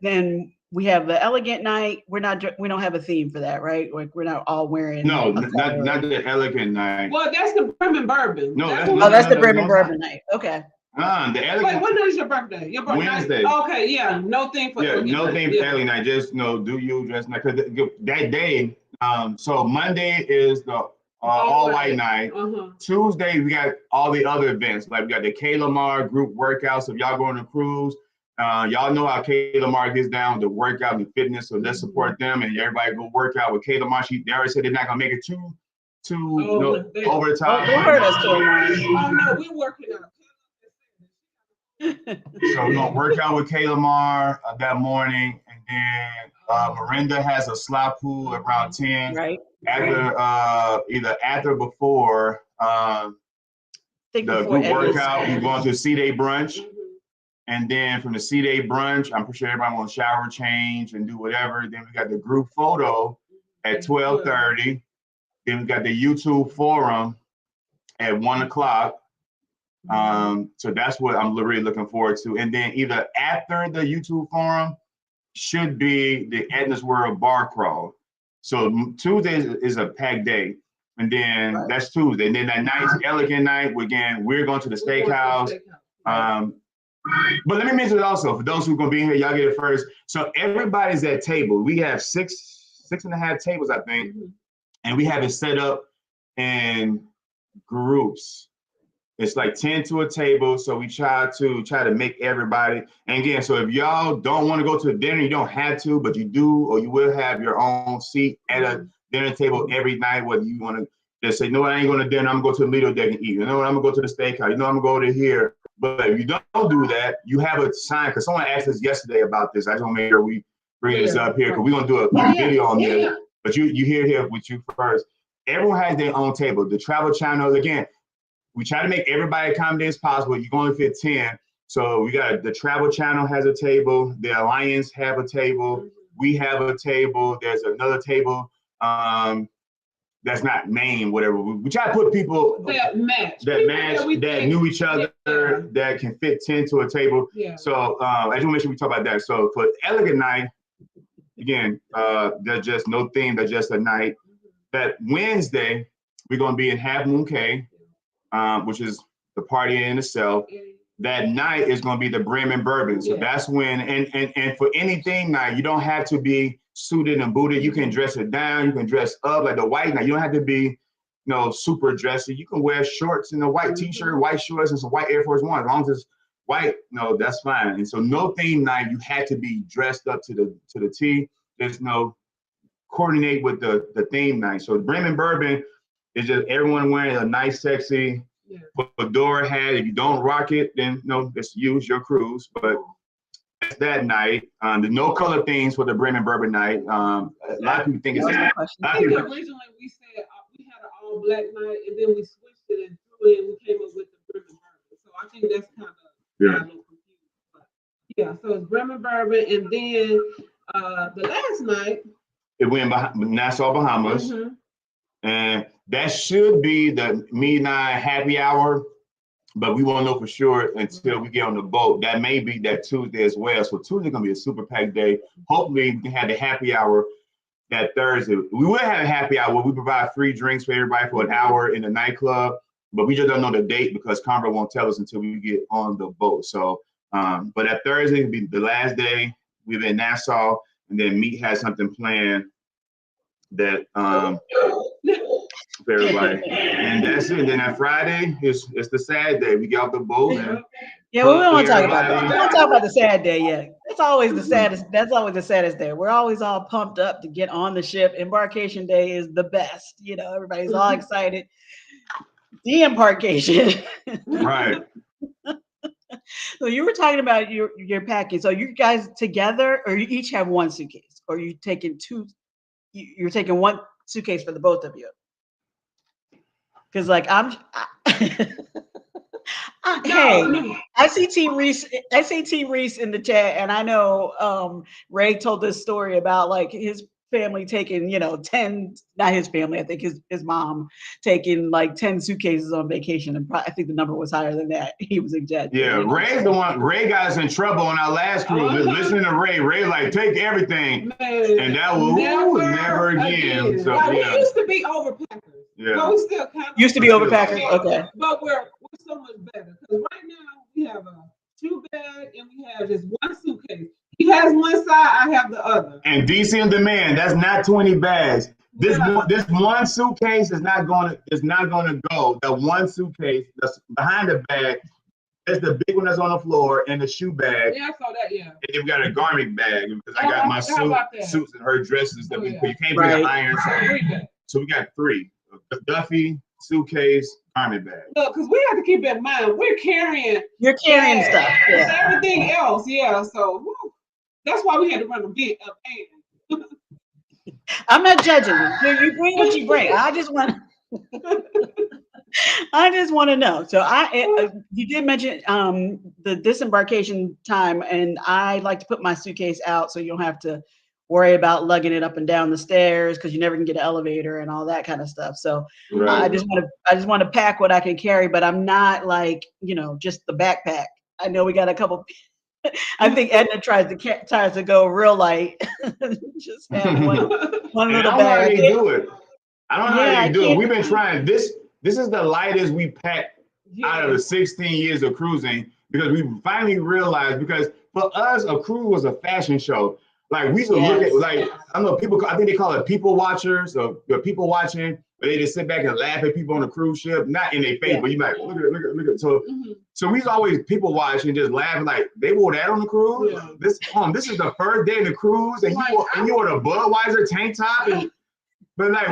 Then we have the elegant night. We don't have a theme for that, right? Like we're not all wearing. No, not the elegant night. Well, that's the Brim and Bourbon. No, that's the Brim and Bourbon night. Okay. The elegant. Wait, when is your birthday? Your birthday. Wednesday. Okay, yeah, no theme for. Yeah, no theme for elegant night. Just do you dress night because that day. So Monday is the all white night. Tuesday we got all the other events. Like we got the K Lamar group workouts. So if y'all going to cruise, y'all know how K Lamar gets down the workout and fitness. So let's support them and everybody go work out with K Lamar. They already said they're not gonna make it too over the top. Don't hurt us, K Lamar. Oh no, we're working out. So we're gonna work out with K Lamar that morning, and then Miranda has a slot pool around 10. Right. After either after or before the group workout, we're going to C-Day brunch. And then from the C-Day brunch, I'm pretty sure everybody wants to shower, change, and do whatever. Then we got the group photo at 12:30. Then we got the YouTube forum at 1 o'clock. So that's what I'm really looking forward to. And then either after the YouTube forum should be the Edna's World bar crawl. So Tuesday is a packed day. And then that's Tuesday. And then that night's elegant night. Again, we're going to the steakhouse. But let me mention it also for those who are going to be here, y'all get it first. So everybody's at table. We have six and a half tables, I think. And we have it set up in groups. It's like 10 to a table, so we try to make everybody. And again, so if y'all don't want to go to a dinner, you don't have to, but you do, or you will have your own seat at a dinner table every night. Whether you want to just say, no, I ain't going to dinner, I'm going to go to the Lido deck and eat. You know what, I'm going to go to the steakhouse. You know, I'm going to go to here. But if you don't do that, you have a sign, because someone asked us yesterday about this. I just want to make sure we bring this up here, because we're going to do a video on this. But you hear here with you first. Everyone has their own table. The travel channel, again, we try to make everybody accommodate as possible. You can only fit 10. So we got the travel channel has a table. The Alliance have a table. We have a table. There's another table that's not named, whatever. We try to put people that knew each other, that can fit 10 to a table. So I just want to make sure we talk about that. So for Elegant Night, again, there's just no theme. There's just a night. That Wednesday, we're going to be in Half Moon Cay. Which is the party in itself. That night is going to be the Brim and Bourbon. So that's when, and for anything night, you don't have to be suited and booted. You can dress it down. You can dress up like the white night. You don't have to be, super dressy. You can wear shorts and a white t-shirt, white shorts, and some white Air Force One. As long as it's white, that's fine. And so no theme night, you had to be dressed up to the T. There's no coordinate with the theme night. So Brim and Bourbon, it's just everyone wearing a nice, sexy fedora hat. If you don't rock it, then just use your cruise. But that night. There's no color themes for the Bremen Bourbon night. A lot of people think it's. I think originally we said we had an all black night, and then we switched it and threw in. We came up with the Bremen Bourbon. So I think that's kind of a little confused. But yeah, so it's Bremen Bourbon, and then the last night it went Nassau, Bahamas, and that should be the me and I happy hour. But we won't know for sure until we get on the boat. That may be that Tuesday as well. So Tuesday gonna be a super packed day. Hopefully we can have the happy hour that Thursday. We will have a happy hour where we provide free drinks for everybody for an hour in the nightclub, but we just don't know the date because Carnival won't tell us until we get on the boat. So, but that Thursday will be the last day. We're in Nassau, and then Meat has something planned that for everybody, and that's it. Then that Friday it's the sad day. We get off the boat. And yeah, we don't want to talk about that. We don't talk about the sad day yet. It's always the saddest. That's always the saddest day. We're always all pumped up to get on the ship. Embarkation day is the best. You know, everybody's all excited. The embarkation. Right. So you were talking about your packing. So you guys together, or you each have one suitcase, or you taking two? You're taking one suitcase for the both of you. Because like hey, I see T Reese in the chat, and I know Ray told this story about like his family taking, 10, not his family, I think his mom taking like 10 suitcases on vacation, and I think the number was higher than that. He was exaggerating. Yeah, Ray's the one. Ray got us in trouble on our last cruise. Listening to Ray like take everything, and that was never again. So like, we used to be overpackers. Yeah, but we still kind of used to be overpackers. Okay, but we're so much better because right now we have a 2 bag and we have just one suitcase. He has one side, I have the other. And DC in demand. That's not 20 bags. This one suitcase is not going to go. The one suitcase that's behind the bag. That's the big one that's on the floor and the shoe bag. Yeah, I saw that. Yeah. And then we got a garment bag because I got my suits and her dresses that you can't bring an iron. So we got 3: a Duffy, suitcase, garment bag. Look, because we have to keep in mind we're carrying. You're carrying stuff. Yeah. Everything else, yeah. So that's why we had to run a bit up. I'm not judging you. You bring what you bring. I just want to know. So you did mention the disembarkation time, and I like to put my suitcase out so you don't have to worry about lugging it up and down the stairs because you never can get an elevator and all that kind of stuff. So I just want to pack what I can carry, but I'm not like, just the backpack. I know we got a couple. I think Edna tries to go real light. Just have one little bag. I don't know how they do it. I don't know how they do it. We've been trying. This is the lightest we packed out of the 16 years of cruising because we finally realized, because for us, a cruise was a fashion show. Like we used to look at, like, I don't know, people, I think they call it people watchers, or people watching, where they just sit back and laugh at people on the cruise ship, not in their face, but you like, look at it. So we used to always people watch and just laugh, like, they wore that on the cruise? Yeah. This is the first day of the cruise, and you wore the Budweiser tank top? But like,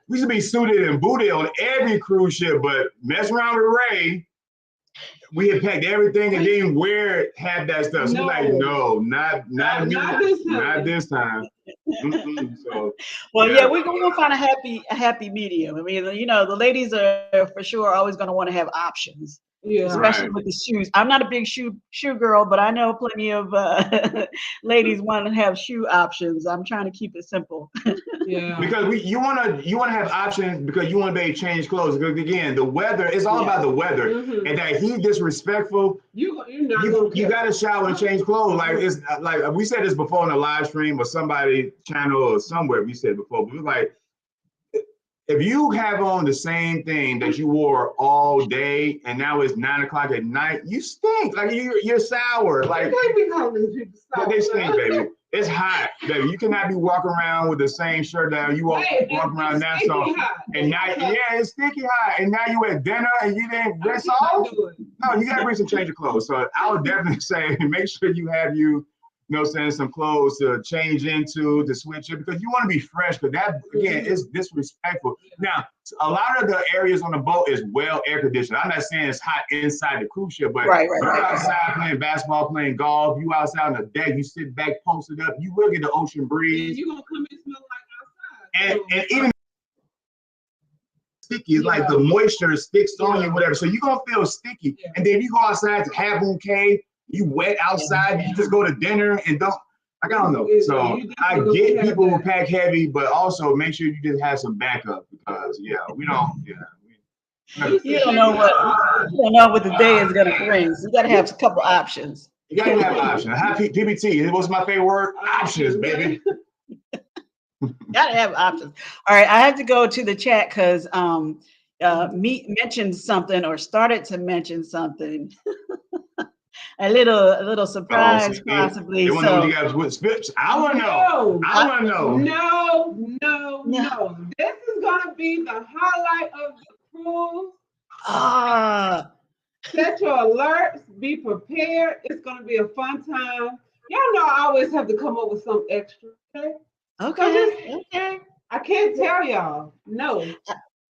we used to be suited and booted on every cruise ship, but mess around with Ray, we had packed everything and didn't have that stuff. So we're like, no, not this time. So, we're gonna find a happy medium. I mean, the ladies are for sure always gonna want to have options. Yeah, especially with the shoes. I'm not a big shoe girl, but I know plenty of ladies want to have shoe options. I'm trying to keep it simple. Yeah, because you want to have options because you want to be able to change clothes. Because again, the weather, it's all about the weather, and that he's disrespectful. You got to shower and change clothes. Like it's like we said this before on the live stream or somebody channel or somewhere we said before. But it was like, if you have on the same thing that you wore all day and now it's 9 o'clock at night, you stink. Like you're sour. Like they stink, baby. It's hot, baby. You cannot be walking around with the same shirt down. You walk around Nassau, and now it's sticky hot. And now you at dinner and you didn't rest off. No, you gotta bring some change of clothes. So I would definitely say make sure you have you know what I'm saying, some clothes to change into, to switch it, because you want to be fresh, because that, again, is disrespectful. Now, a lot of the areas on the boat is well air conditioned. I'm not saying it's hot inside the cruise ship, but you're outside playing basketball, playing golf, you outside on the deck, you sit back, posted up, you will get the ocean breeze. And you're going to come and smell like outside. And even sticky, it's like the moisture sticks on you, whatever. So you're going to feel sticky. And then you go outside to have bouquet, you wet outside, you just go to dinner and don't, like, I don't know. So I get people who pack heavy, but also make sure you just have some backup, because we don't, you don't know what the day is gonna bring. So you gotta have a couple options. You gotta have options. PBT, what's my favorite word? Options, baby. Gotta have options. All right, I have to go to the chat because Meat mentioned something or started to mention something. a little surprise, possibly. They want to know what you guys with spips. I want to know. I want to know. No. This is gonna be the highlight of the cruise. Set your alerts. Be prepared. It's gonna be a fun time. Y'all know I always have to come up with some extra. Okay. I can't tell y'all. No.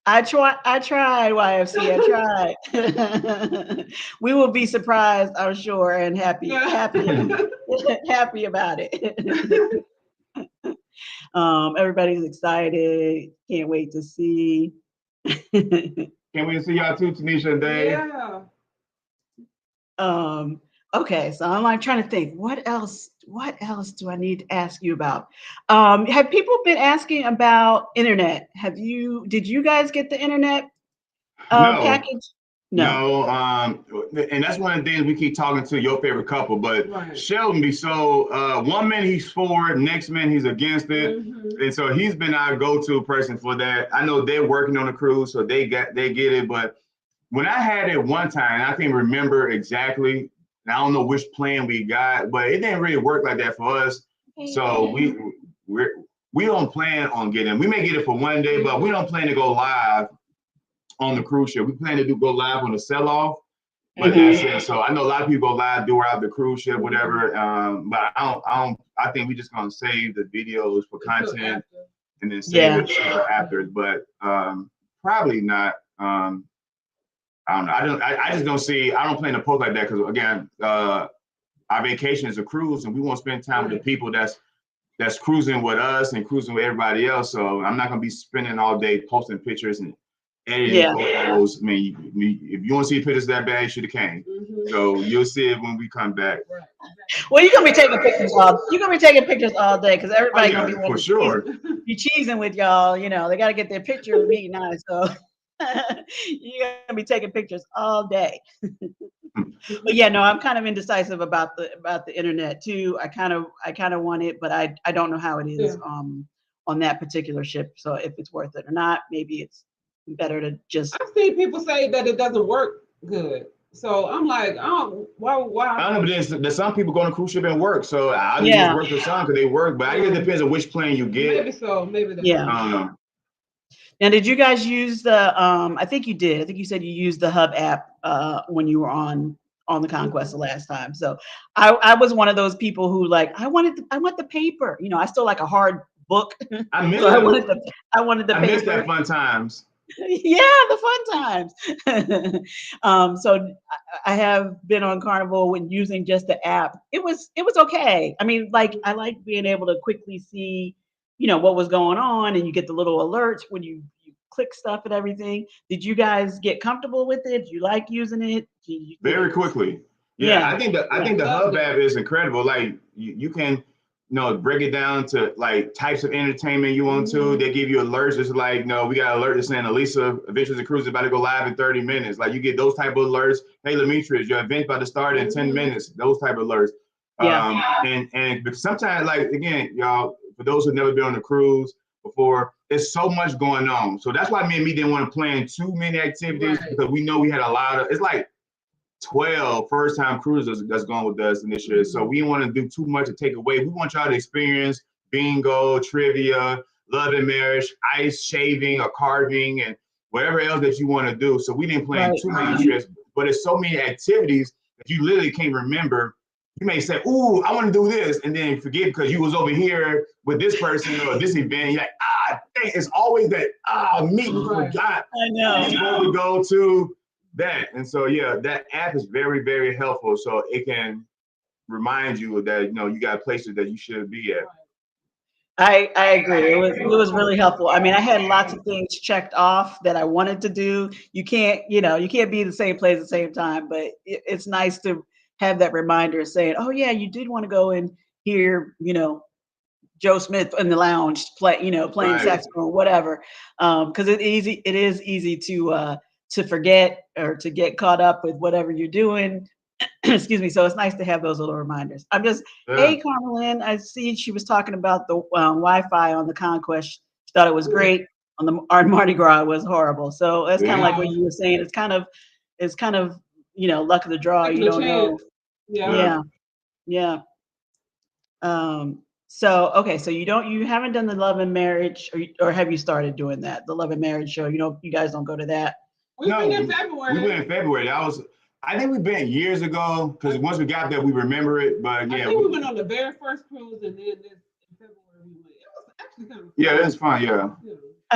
I tried, YFC. I tried. We will be surprised, I'm sure, and happy about it. Everybody's excited. Can't wait to see. Can't wait to see y'all too, Tanisha and Dave. Yeah. Okay, so I'm like trying to think, what else do I need to ask you about? Have people been asking about internet? Did you guys get the internet package? No. And that's one of the things we keep talking to your favorite couple, but Sheldon be so, one minute he's for it, next minute he's against it. And so he's been our go-to person for that. I know they're working on the cruise, so they get it. But when I had it one time, I can't remember exactly, I don't know which plan we got, but it didn't really work like that for us. So we don't plan on getting. We may get it for one day, but we don't plan to go live on the cruise ship. We plan to go live on the sell-off, but that's it. So I know a lot of people go live throughout the cruise ship, whatever. But I think we're just gonna save the videos for content and then save it after. But probably not. I don't know. I just don't see. I don't plan to post like that because, again, our vacation is a cruise, and we want to spend time with the people that's cruising with us and cruising with everybody else. So I'm not gonna be spending all day posting pictures and editing photos. I mean, if you want to see pictures that bad, you should have came. So you'll see it when we come back. Well, you're gonna be taking pictures all day because everybody's gonna be for sure. Be cheesing with y'all. You know, they got to get their picture of me now. So. You're gonna be taking pictures all day. But yeah, no, I'm kind of indecisive about the internet too. I kind of want it, but I don't know how it is on that particular ship. So if it's worth it or not, maybe it's better to just. I've seen people say that it doesn't work good. So I'm like, oh, why? I don't know, but there's some people going to cruise ship and work. So I think it's worth for some because they work, but I guess it depends on which plane you get. Maybe so, maybe that. Yeah. I don't know. Now, did you guys use the? I think you did. I think you said you used the Hub app when you were on the Conquest the last time. So I was one of those people who like I want the paper. You know, I still like a hard book. I miss so I wanted the paper. I miss that fun times. Yeah, the fun times. So I have been on Carnival when using just the app. It was okay. I mean, like I like being able to quickly see, you know, what was going on, and you get the little alerts when you click stuff and everything. Did you guys get comfortable with it? Do you like using it? Very quickly. Yeah. I think the Hub app is incredible. Like you can, break it down to like types of entertainment you want to. They give you alerts. It's like, no, we got an alert that's saying Alisa Adventures and Cruise is about to go live in 30 minutes. Like you get those type of alerts. Hey, Demetrius, your event's about to start in 10 minutes. Those type of alerts. And because sometimes, like, again, y'all, for those who've never been on a cruise before, there's so much going on. So that's why me and me didn't want to plan too many activities because we know we had a lot of, it's like 12 first-time cruisers that's gone with us in this year. So we didn't want to do too much to take away. We want y'all to experience bingo, trivia, love and marriage, ice shaving or carving, and whatever else that you want to do. So we didn't plan too many trips, but it's so many activities that you literally can't remember you may say, "Ooh, I want to do this," and then forget because you was over here with this person or this event. You're like, dang, it's always that meeting we forgot. I know. You're supposed to go to that, and so yeah, that app is very, very helpful. So it can remind you that you got places that you should be at. I agree. It was really helpful. I mean, I had lots of things checked off that I wanted to do. You can't be in the same place at the same time, but it's nice to have that reminder saying, "Oh yeah, you did want to go and hear, Joe Smith in the lounge playing Right. saxophone, whatever." Because it is easy to forget or to get caught up with whatever you're doing. Excuse me. So it's nice to have those little reminders. Hey, Carmelyn, I see she was talking about the Wi-Fi on the Conquest. She thought it was great. On Mardi Gras, it was horrible. So that's kind of like what you were saying. It's kind of luck of the draw. You don't know. Yeah. So okay, so you haven't done the Love and Marriage, or have you started doing that? The Love and Marriage show. You guys don't go to that. We went in February. We went in February. I think we been years ago because once we got there, we remember it. But yeah, I think we went on the very first cruise, and then in February we went. It was actually kind of fun. Yeah, it's fun. Yeah.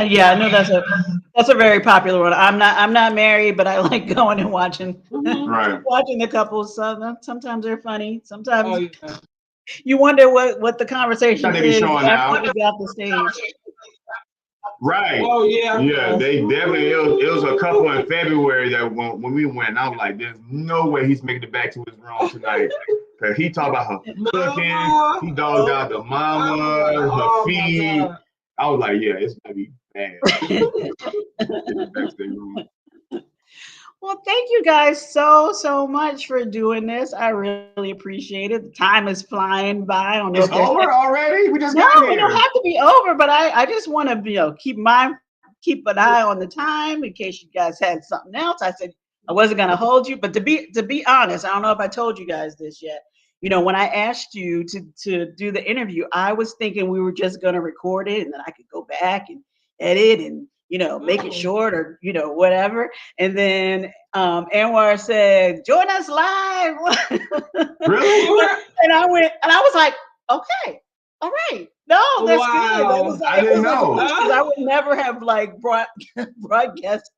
Yeah, I know that's a very popular one. I'm not married, but I like going and watching watching the couples. So sometimes they're funny. Sometimes you wonder what the conversation is after we got the stage. Right. Oh yeah. Yeah, they definitely. It was a couple in February that when we went, I was like, "There's no way he's making it back to his room tonight." Cause he talked about her cooking. He dogged out the mama, her feet. I was like, "Yeah, it's gonna be bad." Well, thank you guys so much for doing this. I really appreciate it. The time is flying by. I don't know it's over already. We just got here. It don't have to be over, but I just want to keep an eye on the time in case you guys had something else. I said I wasn't going to hold you, but to be honest, I don't know if I told you guys this yet. When I asked you to do the interview, I was thinking we were just going to record it and then I could go back and edit and make it short or whatever. And then Anwar said, "Join us live." Really? And I was like, "Okay, all right, no, that's good." That was I didn't know. Because I would never have brought guests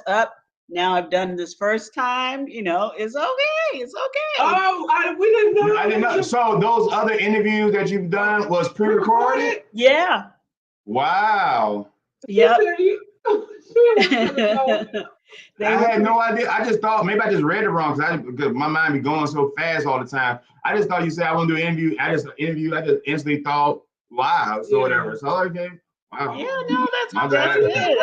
up. Now I've done this first time. It's okay. It's okay. Oh, we didn't know. I didn't know. So those other interviews that you've done was pre-recorded? Yeah. Wow. Yep. I had no idea. I just thought maybe I just read it wrong because my mind be going so fast all the time. I just thought you said I want to do an interview. I just instantly thought live, so whatever. So okay. Wow. Yeah, no, that's good. That's good.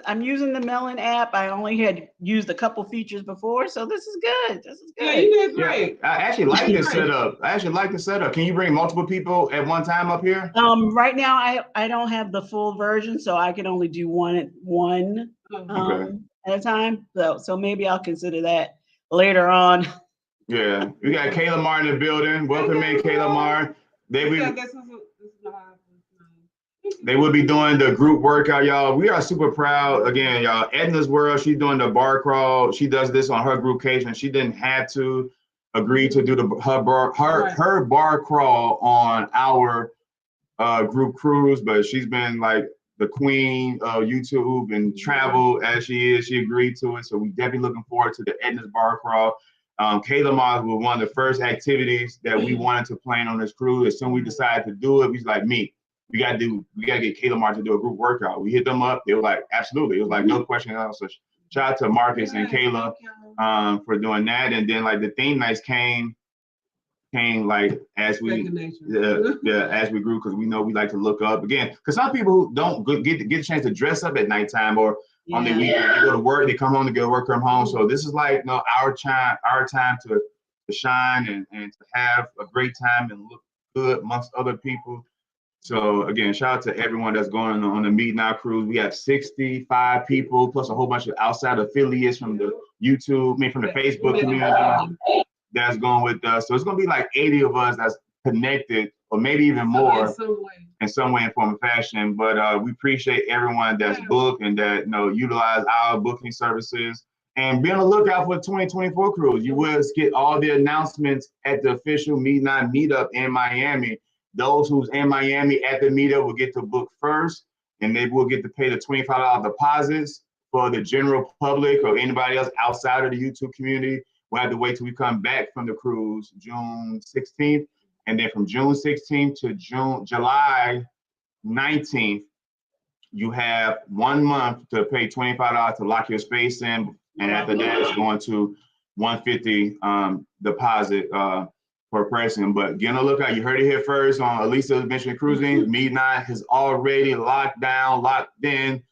I'm using the Melon app. I only had used a couple features before, so this is good. Yeah, you did great. Yeah, I actually like this setup. Can you bring multiple people at one time up here? Right now I don't have the full version, so I can only do one at a time. So maybe I'll consider that later on. Yeah, we got Kayla Martin in the building. Welcome in, Kayla Martin. They will be doing the group workout, y'all. We are super proud. Again, y'all, Edna's World, she's doing the bar crawl. She does this on her group case, and she didn't have to agree to do her bar crawl on our group cruise, but she's been like the queen of YouTube and travel as she is. She agreed to it. So we definitely looking forward to the Edna's bar crawl. Kayla Moss was one of the first activities that we wanted to plan on this cruise. As soon as we decided to do it, we was like, we gotta get Kayla Martin to do a group workout. We hit them up. They were like, absolutely. It was like no question at all. So shout out to Marcus and Kayla for doing that. And then like the theme nights came like as we as we grew, because we know we like to look up again. Because some people who don't get a chance to dress up at nighttime or on the weekend, they go to work, they come home to go to work, come home. So this is like our time to shine and to have a great time and look good amongst other people. So again, shout out to everyone that's going on the Meet Now cruise. We have 65 people plus a whole bunch of outside affiliates from the YouTube, from the Facebook community that's going with us. So it's gonna be like 80 of us that's connected, or maybe even more in some way, in form, of fashion. But we appreciate everyone that's booked and that utilize our booking services. And be on the lookout for the 2024 cruise. You will get all the announcements at the official Midnight Meetup in Miami. Those who's in Miami at the meetup will get to book first, and they will get to pay the $25 deposits. For the general public or anybody else outside of the YouTube community, we'll have to wait till we come back from the cruise June 16th. And then from June 16th to July 19th, you have 1 month to pay $25 to lock your space in. And after that, it's going to $150 deposit per person. But get on the lookout. You heard it here first on Alisa Mission Cruising. Midnight has already locked down, locked in.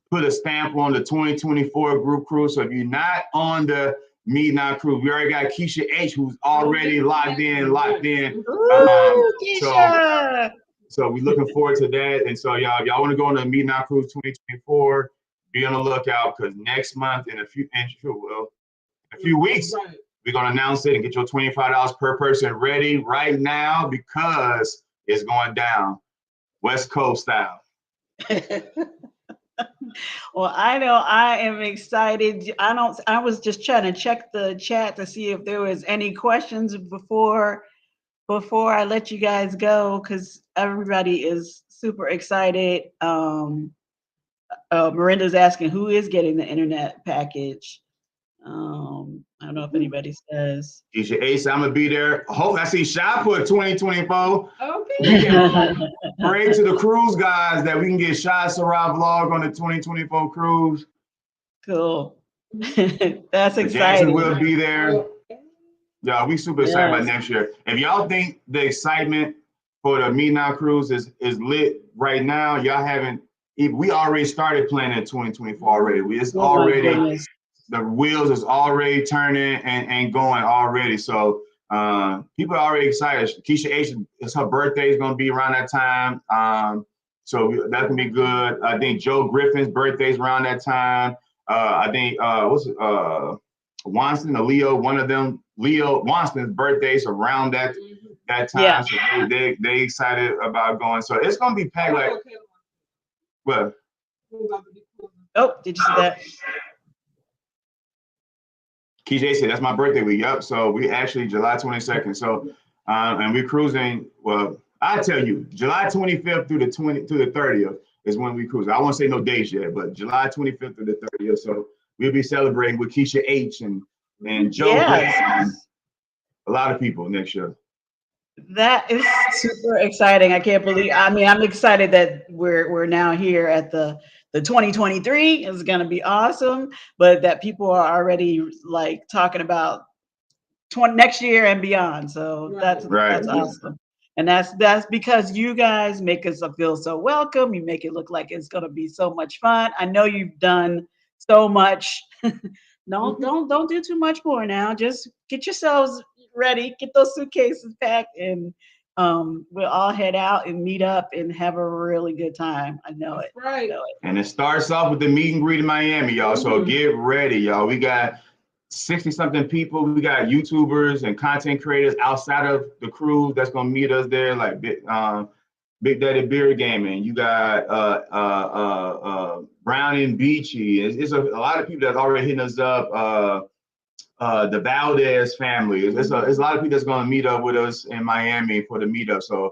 Put a stamp on the 2024 group cruise. So if you're not on the Midnight cruise, we already got Keisha H, who's already locked in. Ooh, Keisha. So we're looking forward to that. And so y'all want to go on the Midnight Cruise 2024, be on the lookout because next month in a few weeks, we're going to announce it and get your $25 per person ready right now because it's going down West Coast style. Well, I know I am excited. I was just trying to check the chat to see if there was any questions before I let you guys go, because everybody is super excited. Miranda's asking who is getting the internet package. I don't know if anybody says. Keisha Ace, I'm gonna be there. Hope I see Shy put 2024. Okay. Pray to the cruise guys that we can get Shy Sarah vlog on the 2024 cruise. Cool. That's exciting. Jackson will be there. Yeah, we super excited about Yes. next year. If y'all think the excitement for the Midnight Cruise is lit right now, y'all haven't. We already started planning 2024 already. The wheels is already turning and going already. So people are already excited. Keisha H, it's her birthday is gonna be around that time. So that can be good. I think Joe Griffin's birthday is around that time. I think Wonston or Leo, one of them, Leo Wonston's birthday's around that time. Yeah. So they excited about going. So it's gonna be packed like what? Oh, did you see that? KJ said that's my birthday week. Yep. So we actually July 22nd. So and we're cruising. Well, I tell you, July 25th through the 30th is when we cruise. I won't say no dates yet, but July 25th through the 30th. So we'll be celebrating with Keisha H and Joe and a lot of people next year. That is super exciting. I can't believe. I mean, I'm excited that we're now here at the 2023 is going to be awesome, but that people are already like talking about next year and beyond. So that's awesome. And that's because you guys make us feel so welcome. You make it look like it's going to be so much fun. I know you've done so much. Don't do too much more now. Just get yourselves ready, get those suitcases packed, and we'll all head out and meet up and have a really good time. I know it. Right. And it starts off with the meet and greet in Miami, y'all. So get ready, y'all. We got 60-something people. We got YouTubers and content creators outside of the cruise that's gonna meet us there, like Big Daddy Beer Gaming. You got Brown and Beachy. It's a lot of people that's already hitting us up. The Valdez family. There's a lot of people that's gonna meet up with us in Miami for the meetup. So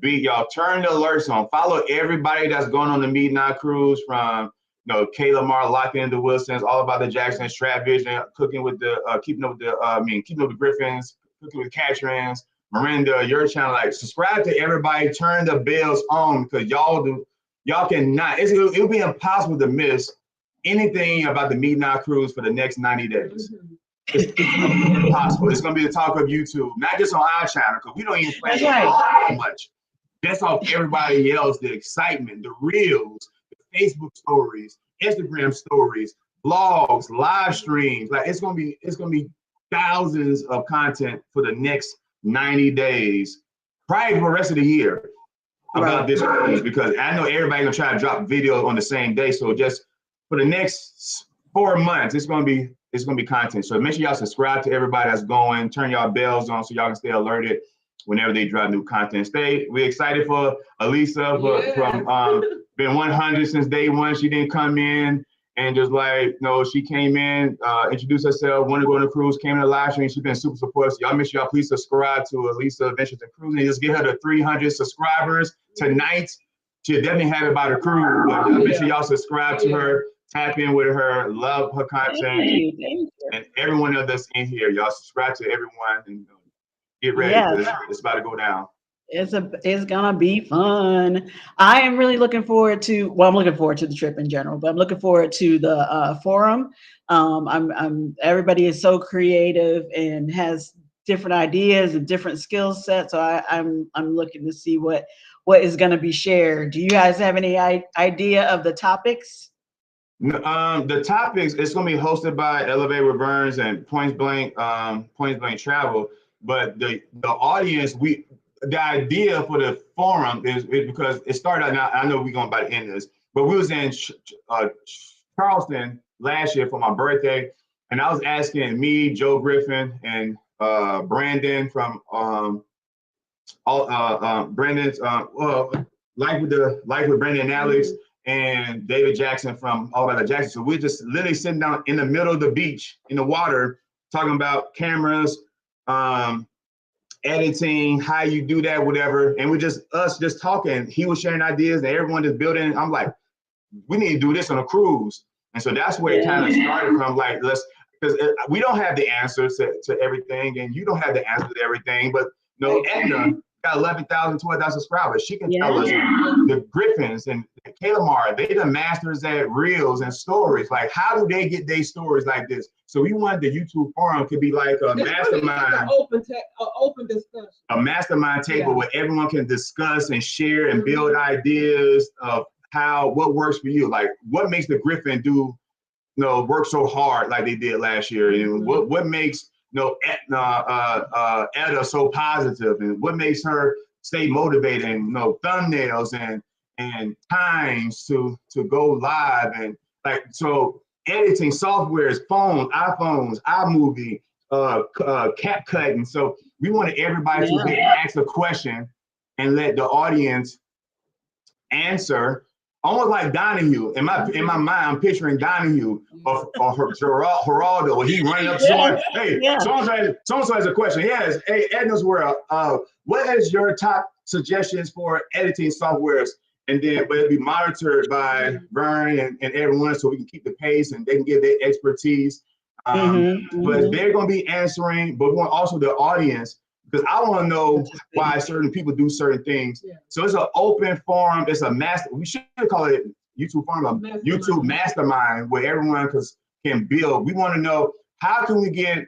y'all turn the alerts on. Follow everybody that's going on the Midnight Cruise from Kayla Mar, locking into Wilson's, all about the Jacksons, Trap Vision, cooking with the keeping up with the Griffins, cooking with Catrins, Miranda, your channel. Like subscribe to everybody, turn the bells on because y'all cannot. It'll be impossible to miss anything about the Midnight Cruise for the next 90 days. It's impossible. It's gonna be the talk of YouTube, not just on our channel, because we don't even plan so much. That's off everybody else, the excitement, the reels, the Facebook stories, Instagram stories, blogs, live streams. Like it's gonna be thousands of content for the next 90 days, probably for the rest of the year about this cruise, because I know everybody's gonna try to drop videos on the same day. So just for the next 4 months, it's gonna be content. So make sure y'all subscribe to everybody that's going, turn y'all bells on so y'all can stay alerted whenever they drop new content. We're excited for Alisa from been 100 since day one. She didn't come in And just like, she came in, introduced herself, wanted to go on a cruise, came in the live stream. She's been super supportive. So y'all make sure y'all please subscribe to Alisa Adventures and Cruising. Just get her to 300 subscribers tonight. She'll definitely have it by the cruise. Make sure y'all subscribe to her, tap in with her, love her content. Thank you. And everyone else that's in here, y'all subscribe to everyone and get ready because it's about to go down. It's gonna be fun. I am really looking forward to. Well, I'm looking forward to the trip in general, but I'm looking forward to the forum. Everybody is so creative and has different ideas and different skill sets. So I'm looking to see what is going to be shared. Do you guys have any idea of the topics? The topics, it's going to be hosted by Elevate with Burns and Point Blank Travel. But the audience, the idea for the forum is because it started out. Now I know we're going by the end of this, but we was in Charleston last year for my birthday, and I was asking me, Joe Griffin, and Brandon from Brandon's Life with Brandon and Alex, and David Jackson from All About the Jackson. So we're just literally sitting down in the middle of the beach in the water talking about cameras, editing, how you do that, whatever. And we're just talking. He was sharing ideas and everyone just building. I'm like, we need to do this on a cruise. And so that's where it kind of started from, like, because we don't have the answers to everything, and you don't have the answer to everything, but Edna got 11,000, 12,000 subscribers. She can tell us the Griffins and Kalamar, they the masters at reels and stories. Like, how do they get their stories like this? So we wanted the YouTube forum could be like a mastermind, open discussion, a mastermind table where everyone can discuss and share and build ideas of what works for you. Like, what makes the Griffin work so hard like they did last year? And what makes Etta so positive, and what makes her stay motivated, and thumbnails and times to go live, and like, so editing softwares, iPhones, iMovie, CapCut. And so we wanted everybody to be able to ask a question and let the audience answer. Almost like Donahue. In my mind, I'm picturing Donahue or Geraldo, where he running up to someone. Hey, so-and-so has a question. Yes. Hey, Edna's World. What is your top suggestions for editing softwares? And then, but it'll be monitored by Vern and everyone, so we can keep the pace and they can give their expertise. But they're going to be answering, but we want also the audience, because I want to know why certain people do certain things. So it's an open forum. It's we should call it YouTube forum, a YouTube mastermind, where everyone can build. We want to know, how can we get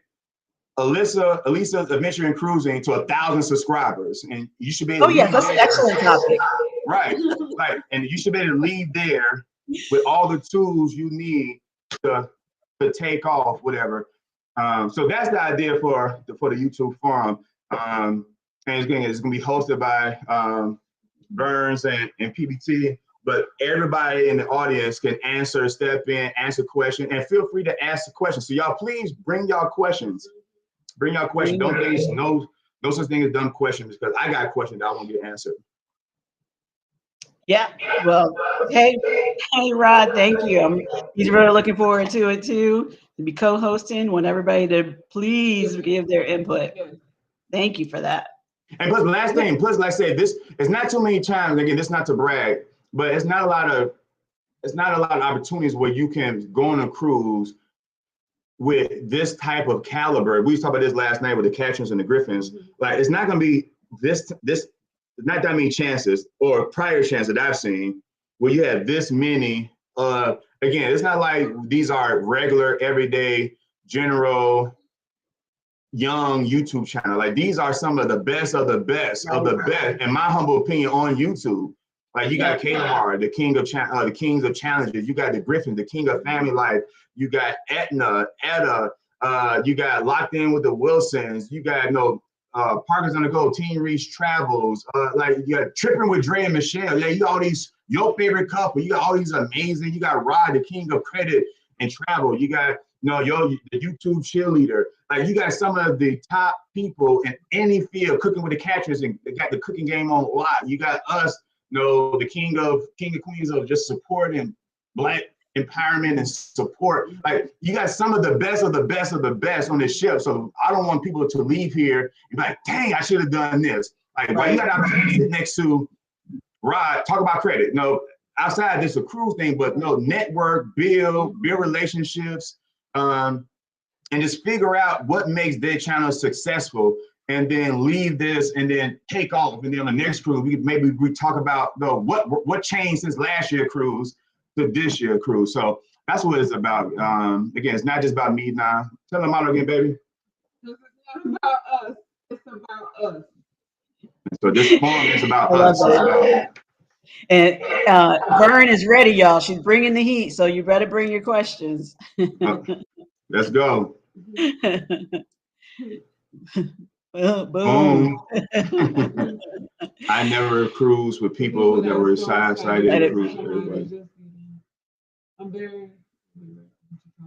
Alisa's Adventure and Cruising to 1,000 subscribers? And you should be able to that's an excellent topic. Right. And you should be able to leave there with all the tools you need to take off, whatever. So that's the idea for the YouTube forum. And it's gonna be hosted by Burns and PBT, but everybody in the audience can step in, answer questions, and feel free to ask the questions. So y'all, please bring y'all questions. Don't think no such thing as dumb questions, because I got questions that I want to get answered. Yeah. Well, hey, Rod, thank you. He's really looking forward to it too, to be co-hosting. Want everybody to please give their input. Thank you for that. And plus, last thing, like I said, this is not too many times. Again, this is not to brag, but it's not a lot of opportunities where you can go on a cruise with this type of caliber. We talked about this last night with the Catchers and the Griffins. Like, it's not going to be this. Not that many chances or prior chances that I've seen where you have this many. Again, it's not like these are regular, everyday, general, young YouTube channel. Like, these are some of the best of the best of the best, in my humble opinion, on YouTube. Like, you got Kalamar, the kings of challenges. You got the Griffin, the king of family life. You got Etta. You got Locked In with the Wilsons. You got Parkers on the Go, Teen Reach Travels. Like, you got Tripping with Dre and Michelle. Yeah, you got all these, your favorite couple. You got all these amazing. You got Rod, the king of credit and travel. You got the YouTube cheerleader. Like, you got some of the top people in any field, cooking with the Catchers, and they got the cooking game on lock. You got us, the king of queens of just supporting Black empowerment and support. Like you got some of the best of the best of the best on this ship. So I don't want people to leave here and be like, dang, I should have done this. Like, why you got to sit next to Rod, talk about credit. No, outside this a cruise thing, but no, network, build relationships, and just figure out what makes their channel successful, and then leave this and then take off. And then on the next cruise, we talk about what changed since last year cruise to this year cruise. So that's what it's about. Again, it's not just about me now. Tell them out again, baby. It's not about us. It's about us. So this forum is about us. And Vern is ready, y'all. She's bringing the heat, so you better bring your questions. Let's go. Boom. I never cruised with people that were side-sided cruise. I'm very.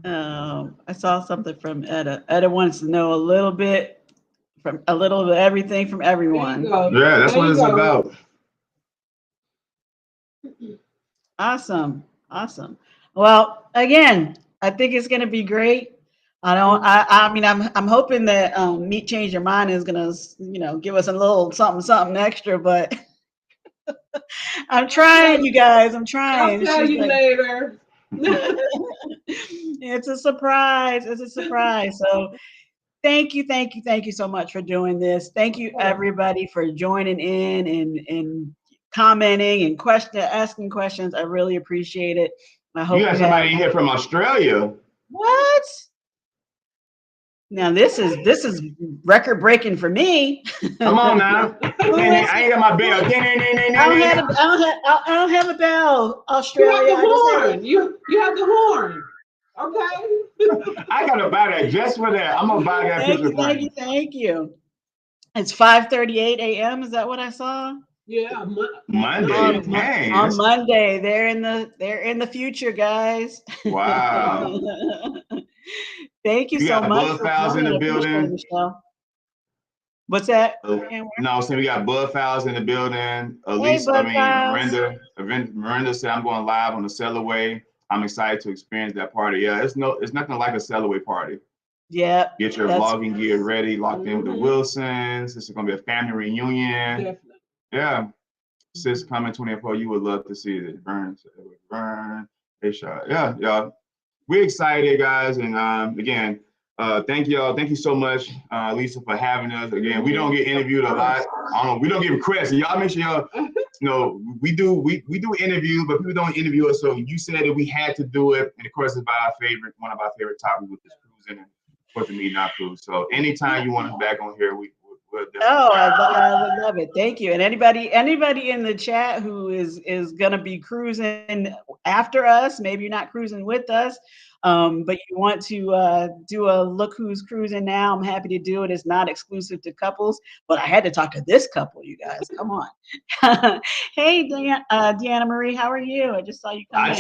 I saw something from Etta. Etta wants to know a little bit of everything from everyone. Yeah, that's what it's about. Awesome. Well, again, I think it's going to be great. I mean, I'm hoping that Meet Change Your Mind is going to, give us a little something extra, but I'm trying, you guys. I'm trying. I'll tell you later. It's a surprise. So thank you so much for doing this. Thank you everybody for joining in and commenting and asking questions. I really appreciate it. I hope you got somebody in here from Australia. What? Now this is record breaking for me. Come on now. I ain't got my bell. I don't have a bell, Australia. You have the horn. Okay. I gotta buy that just for that. I'm gonna buy that picture. Thank you. It's 5:38 a.m. Is that what I saw? Yeah, Monday. On Monday, they're in the future, guys. Wow. Thank you so much. Bud Fowles in the building. What's that? No, so we got Bud Fowles in the building. Alisa, Miranda said I'm going live on the Sail Away. I'm excited to experience that party. Yeah, it's nothing like a Sail Away party. Yeah. Get your vlogging gear ready, locked in with the Wilsons. This is gonna be a family reunion. Definitely. Yeah. Sis coming 24. You would love to see it. Burn. Hey, shot. Yeah, y'all. We're excited, guys. And again, thank y'all. Thank you so much, Lisa, for having us. Again, we don't get interviewed a lot. We don't get requests. Y'all make sure y'all, we do interviews, but people don't interview us. So you said that we had to do it. And of course, it's one of our favorite topics with this cruising and what the Meet Not Cruise. So anytime you want us back on here, we'll I would love it. Thank you. And anybody in the chat who is gonna be cruising after us, maybe you're not cruising with us, but you want to do a Look Who's Cruising Now, I'm happy to do it. It's not exclusive to couples, but I had to talk to this couple, you guys. Come on. Hey, Deanna Marie, how are you? I just saw you come in. I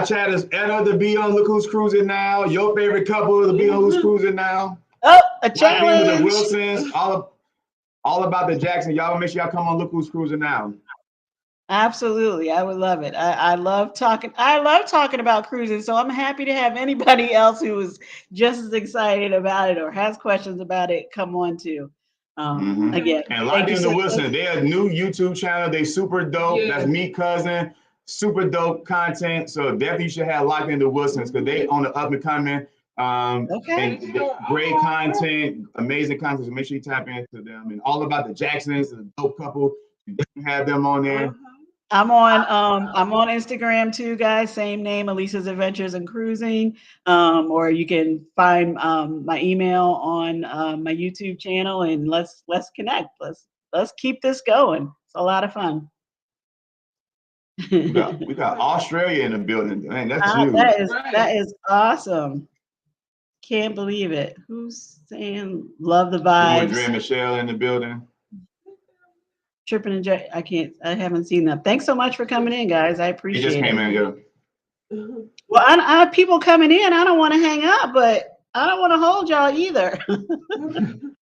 challenge Etta to be on Look Who's Cruising Now. Your favorite couple to be on Who's Cruising Now. Oh, a challenge. The Wilsons, all about the Jackson. Y'all make sure y'all come on Look Who's Cruising Now. Absolutely. I would love it. I love talking about cruising. So I'm happy to have anybody else who is just as excited about it or has questions about it come on too. Again. And Locked In the Wilson, they're a new YouTube channel. They super dope. Yeah. That's me, cousin. Super dope content. So definitely you should have Locked In the Wilsons because they on the up and coming. And great content, amazing content. So make sure you tap into them and all about the Jacksons, a dope couple. You have them on there. I'm on Instagram too, guys. Same name, Alisa's Adventures and Cruising. Or you can find my email on my YouTube channel and let's connect. Let's keep this going. It's a lot of fun. We got Australia in the building. Man, that's huge. That is awesome. Can't believe it. Who's saying love the vibes? Dre Michelle in the building. Tripping and Jay. I haven't seen them. Thanks so much for coming in, guys. I appreciate it. He just came in, yeah. Well, I have people coming in. I don't want to hang up, but I don't want to hold y'all either. Can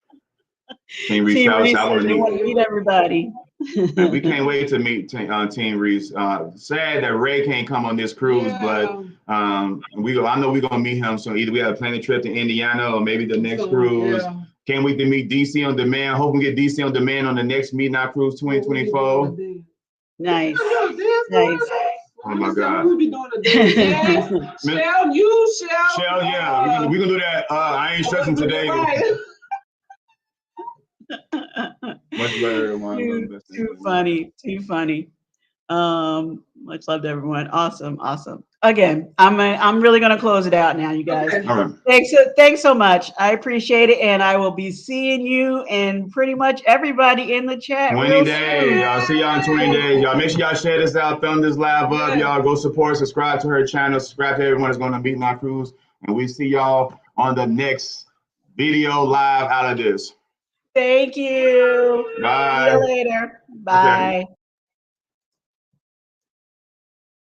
you reach out? I want to meet everybody. And we can't wait to meet Team Reese. Sad that Ray can't come on this cruise, but I know we're gonna meet him soon. Either we have a planned trip to Indiana or maybe the next cruise. Yeah. Can't wait to meet DC on Demand. Hope we get DC on Demand on the next Meet Not Cruise 2024. Nice. Nice. Oh my God. We'll be doing a dance. Yes. Shell, you shall. Shell, yeah, we can do that. I ain't stressing today. Right. Much better. Too funny. Too funny. Much love to everyone. Awesome. Again, I'm really gonna close it out now, you guys. Okay. All right. Thanks so much. I appreciate it, and I will be seeing you and pretty much everybody in the chat. 20 days. Y'all see y'all in 20 days. Y'all make sure y'all share this out, thumb this live up. Y'all go support, subscribe to her channel, subscribe to everyone that's going to Meet My Cruise, and we see y'all on the next video live out of this. Thank you. Bye. See you later. Bye. Okay.